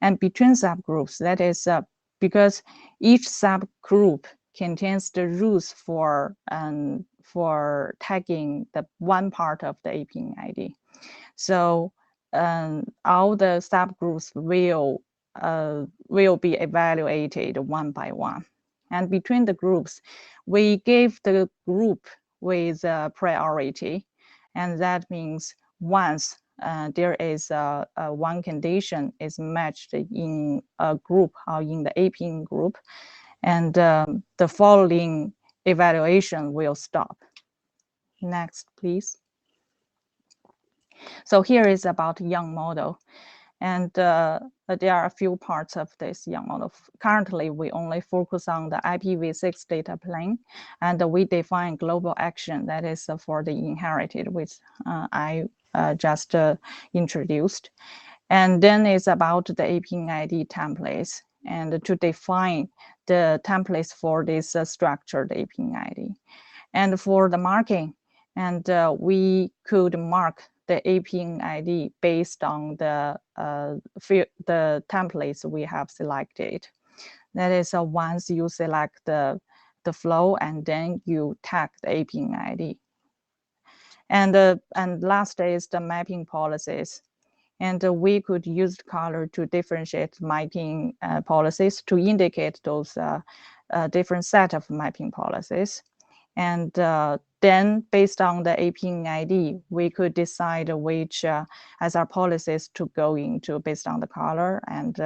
And between subgroups, that is because each subgroup contains the rules for tagging the one part of the API ID. So all the subgroups will be evaluated one by one. And between the groups, we give the group with priority. And that means once there is one condition is matched in a group or in the API group, and the following evaluation will stop. Next, please. So here is about Young model. And there are a few parts of this Young model. Currently, we only focus on the IPv6 data plane, and we define global action that is for the inherited, which I just introduced. And then it's about the API ID templates, and to define the templates for this structured API ID. And for the marking, and we could mark the API ID based on the templates we have selected. That is once you select the flow and then you tag the API ID. And last is the mapping policies. And we could use color to differentiate mapping policies to indicate those different set of mapping policies. And then based on the API ID, we could decide which as our policies to go into based on the color. And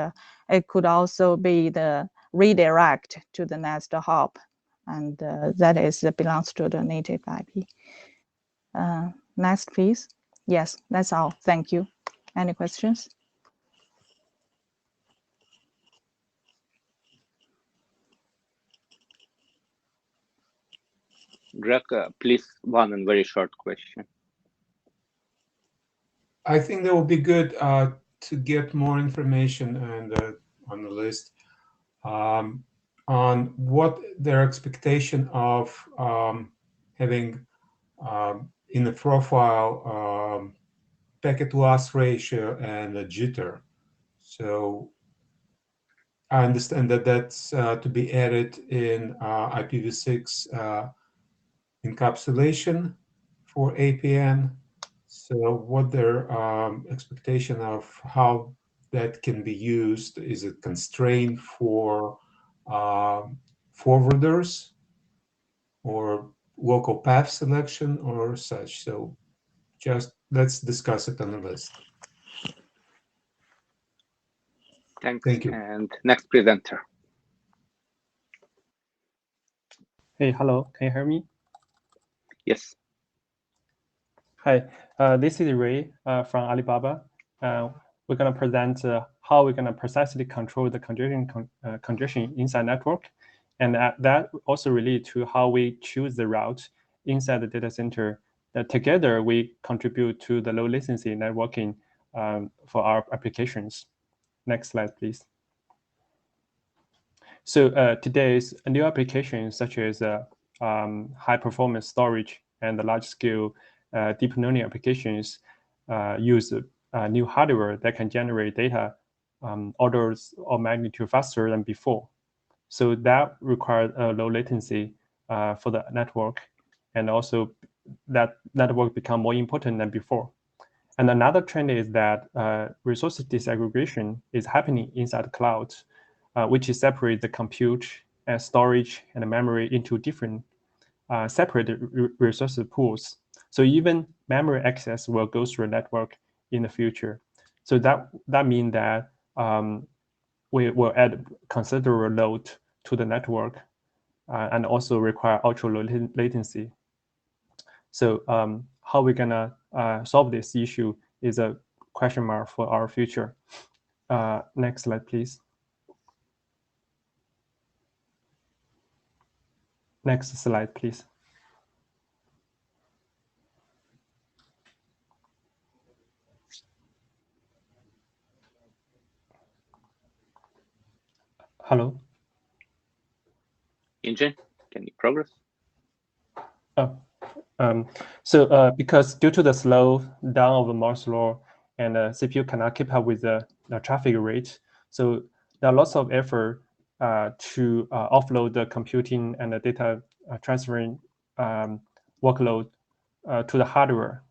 it could also be the redirect to the next hop. And that belongs to the native IP. Next, please. Yes, that's all. Thank you. Any questions? Greg, please, one and very short question. I think that would be good to get more information on the list on what their expectation of having in the profile packet loss ratio and the jitter. So I understand that that's to be added in IPv6 encapsulation for APN. So what their expectation of how that can be used? Is it constrained for forwarders or local path selection or such? So just let's discuss it on the list. Thanks. Thank you. And next presenter. Hey, hello. Can you hear me? Yes. Hi, this is Ray from Alibaba. We're going to present how we're going to precisely control the congestion inside network. And that also relates to how we choose the route inside the data center. Together, we contribute to the low latency networking for our applications. Next slide, please. So today's new applications such as high performance storage and the large scale deep learning applications use new hardware that can generate data orders of magnitude faster than before. So that requires low latency for the network, and also that network become more important than before. And another trend is that resource disaggregation is happening inside the cloud, which is separate the compute and storage and the memory into different separate resource pools. So even memory access will go through a network in the future. So that means that we will add considerable load to the network and also require ultra low latency. So how we're gonna solve this issue is a question mark for our future. Next slide, please. Next slide, please. Hello? Engine, can you progress? Oh, because due to the slow down of the Moore's law and the CPU cannot keep up with the traffic rate, so there are lots of effort to offload the computing and the data transferring workload to the hardware,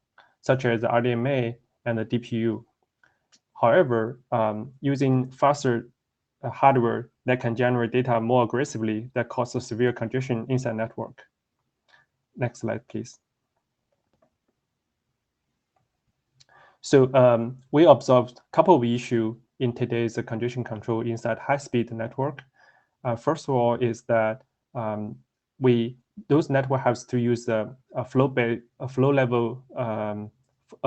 such as the RDMA and the DPU. However, using faster hardware that can generate data more aggressively, that causes severe congestion inside network. Next slide, please. So we observed a couple of issues in today's congestion control inside high-speed network. First of all, is that those network has to use a flow level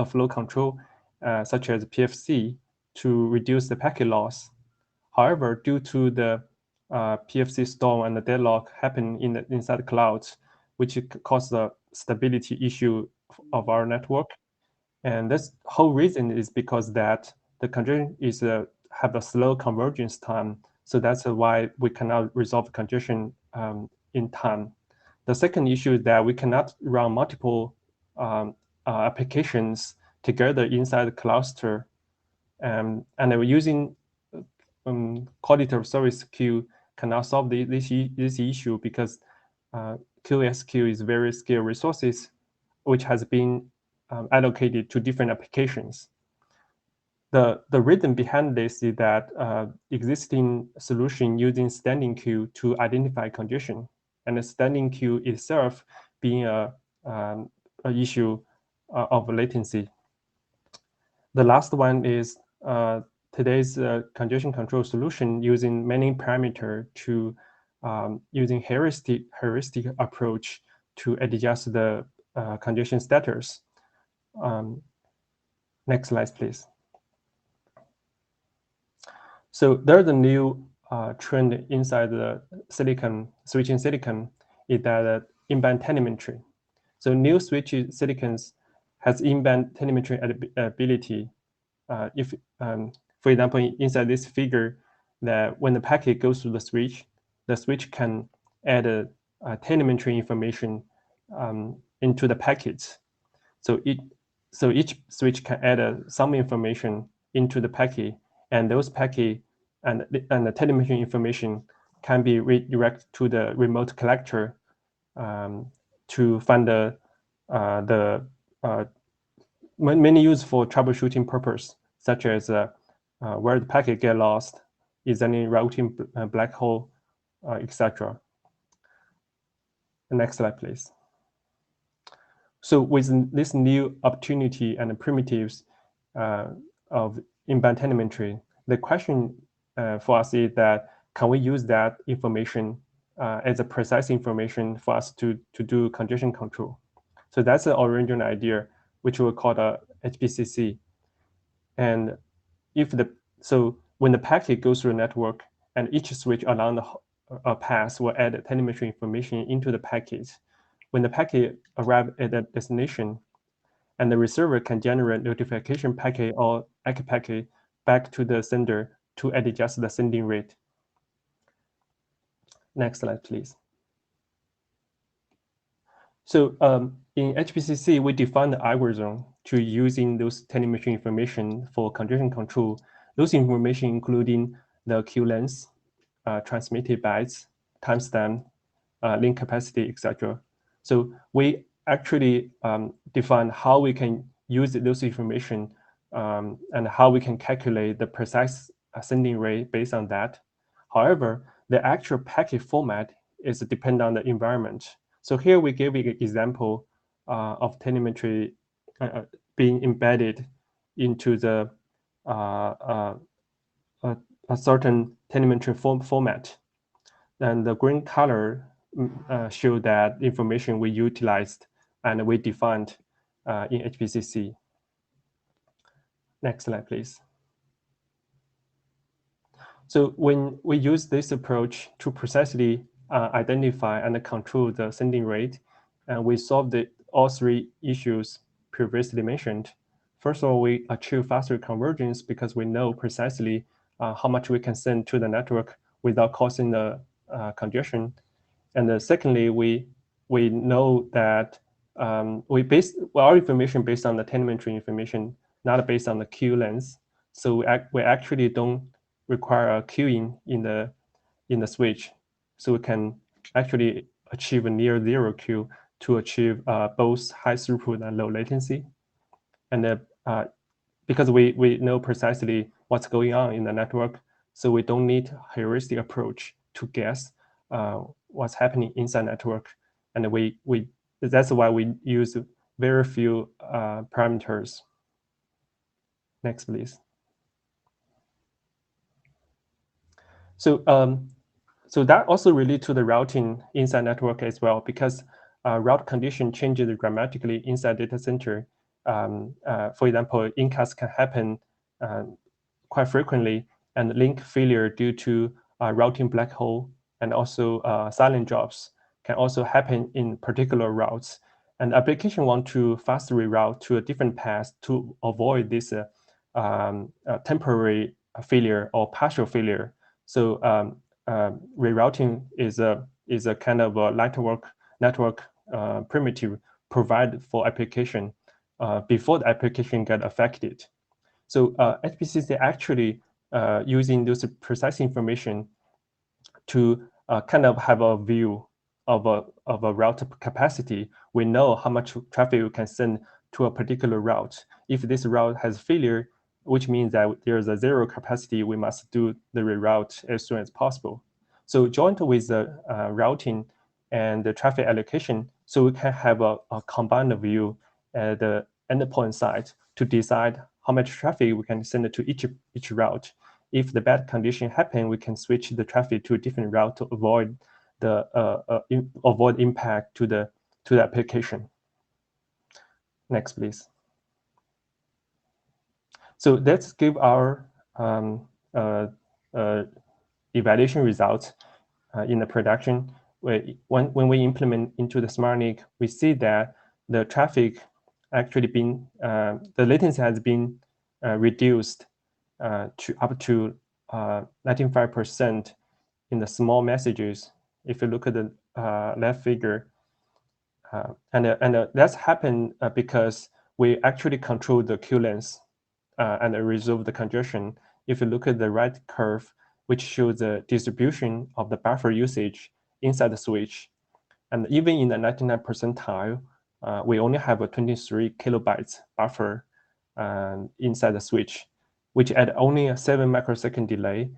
flow control, such as PFC, to reduce the packet loss. However, due to the PFC storm and the deadlock happen inside the clouds, which causes a stability issue of our network. And this whole reason is because that the congestion is have a slow convergence time. So that's why we cannot resolve congestion in time. The second issue is that we cannot run multiple applications together inside the cluster. And we're using quality of service queue cannot solve this issue because QSQ is very scarce resources, which has been allocated to different applications. The reason behind this is that existing solution using standing queue to identify congestion, and the standing queue itself being an issue of latency. The last one is today's congestion control solution using many parameters to using heuristic approach to adjust the congestion status. Next slide, please. So there's a new trend inside the switching silicon is that in-band telemetry. So new switching silicons has in-band telemetry ability. If, for example, inside this figure, that when the packet goes through the switch can add a telemetry information into the packets. So each switch can add some information into the packet, and those packet and the telemetry information can be redirected to the remote collector to find many use for troubleshooting purpose, such as where the packet get lost, is any routing black hole, etc. Next slide, please. So with this new opportunity and the primitives of in-band telemetry, the question for us is that can we use that information as a precise information for us to do congestion control? So that's the original idea, which we call the HPCC. And so when the packet goes through a network, and each switch along the path will add telemetry information into the packet. When the packet arrives at the destination, and the receiver can generate notification packet or ACK packet back to the sender to adjust the sending rate. Next slide, please. So in HPCC, we define the algorithm to using those telemetry information for congestion control. Those information including the queue length, transmitted bytes, timestamp, link capacity, etc. So we actually define how we can use those information and how we can calculate the precise sending rate based on that. However, the actual packet format is dependent on the environment. So here we give an example of telemetry being embedded into the a certain telemetry format. And the green color show that information we utilized and we defined in HPCC. Next slide, please. So when we use this approach to precisely identify and control the sending rate, and we solve all three issues previously mentioned. First of all, we achieve faster convergence because we know precisely how much we can send to the network without causing the congestion. And secondly, we know that we base our information based on the telemetry information, not based on the queue length. So we actually don't require a queuing in the switch. So we can actually achieve a near zero queue to achieve both high throughput and low latency. And because we know precisely what's going on in the network, so we don't need a heuristic approach to guess what's happening inside network. And that's why we use very few parameters. Next, please. So that also relates to the routing inside network as well, because route condition changes dramatically inside data center. For example, incast can happen quite frequently, and link failure due to routing black hole, and also silent drops can also happen in particular routes. And the application want to fast reroute to a different path to avoid this temporary failure or partial failure. So rerouting is a kind of a network primitive provided for application before the application get affected. So HPCC actually using those precise information to kind of have a view of a route capacity. We know how much traffic we can send to a particular route. If this route has failure, which means that there's a zero capacity, we must do the reroute as soon as possible. So joint with the routing and the traffic allocation, so we can have a combined view at the endpoint side to decide how much traffic we can send to each route. If the bad condition happen, we can switch the traffic to a different route to avoid the avoid impact to the application. Next, please. So let's give our evaluation results in the production. When we implement into the SmartNIC, we see that the traffic actually been the latency has been reduced to up to 95% in the small messages. If you look at the left figure, and that's happened because we actually control the queue length and resolve the congestion. If you look at the right curve, which shows the distribution of the buffer usage inside the switch, and even in the 99th percentile, we only have a 23 kilobytes buffer inside the switch, which at only a 7 microsecond delay.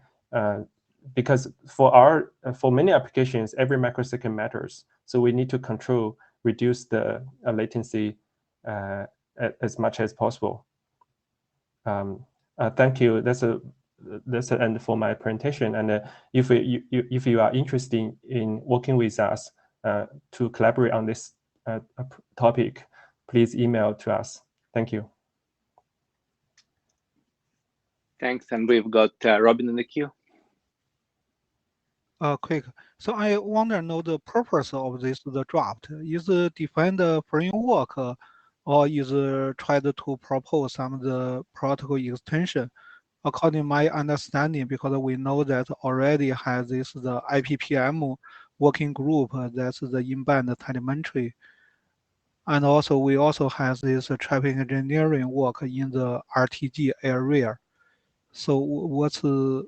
Because for many applications, every microsecond matters. So we need to reduce the latency as much as possible. Thank you. That's the end for my presentation. And if you are interested in working with us to collaborate on this topic, please email to us. Thank you. Thanks. And we've got Robin in the queue. Quick. So I want to know the purpose of the draft. Is it define the framework, or is it tried to propose some of the protocol extension? According to my understanding, because we know that already has the IPPM working group, that's the in-band telemetry. And also we also have this traffic engineering work in the RTG area. So what's the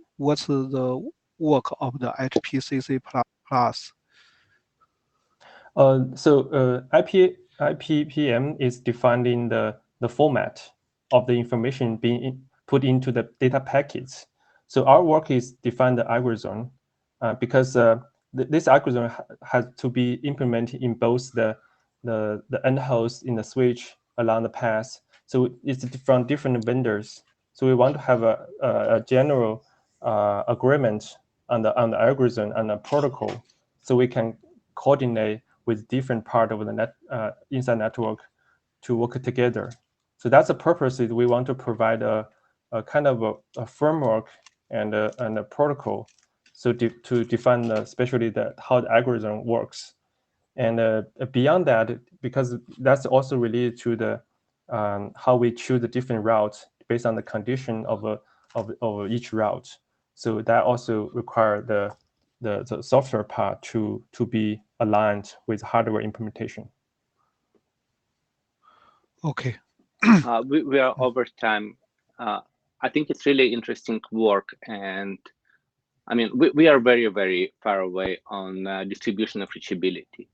work of the HPCC plus? So IPPM is defining the format of the information being put into the data packets. So our work is define the algorithm because this algorithm has to be implemented in both the end host in the switch along the path. So it's from different vendors. So we want to have a general agreement on the algorithm and the protocol, so we can coordinate with different part of the net inside network to work together. So that's the purpose. Is we want to provide a kind of a framework and a protocol, so to define especially how the algorithm works. And beyond that, because that's also related to the how we choose the different routes based on the condition of each route. So that also require the software part to be aligned with hardware implementation. Okay. We are over time. I think it's really interesting work, and I mean, we are very, very far away on distribution of reachability.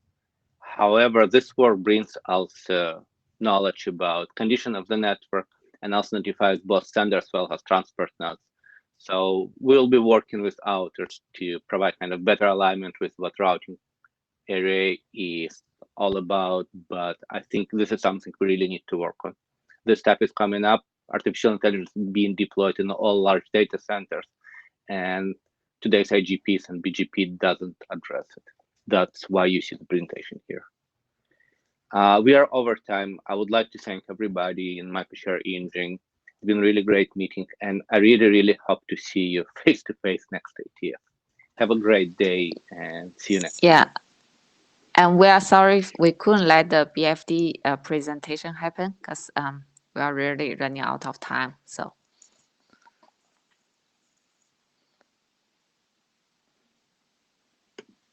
However, this work brings also knowledge about condition of the network and also notifies both sender as well as transport nodes. So we'll be working with authors to provide kind of better alignment with what routing array is all about. But I think this is something we really need to work on. This step is coming up. Artificial intelligence is being deployed in all large data centers, and today's IGPs and BGP doesn't address it. That's why you see the presentation here. We are over time. I would like to thank everybody in MicroShare Engine. It's been a really great meeting, and I really, really hope to see you face to face next IETF. Have a great day, and see you next time. And we are sorry we couldn't let the BFD presentation happen because we are really running out of time. So.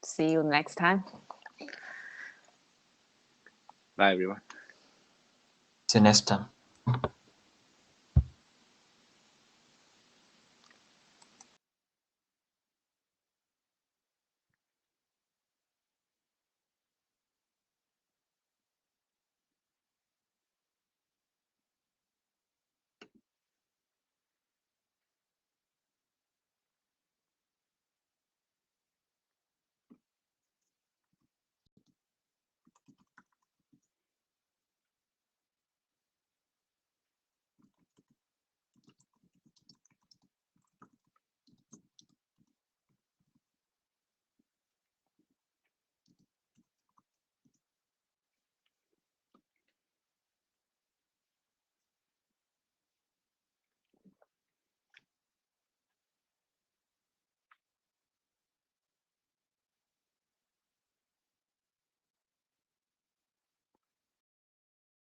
See you next time. Bye, everyone. See you next time.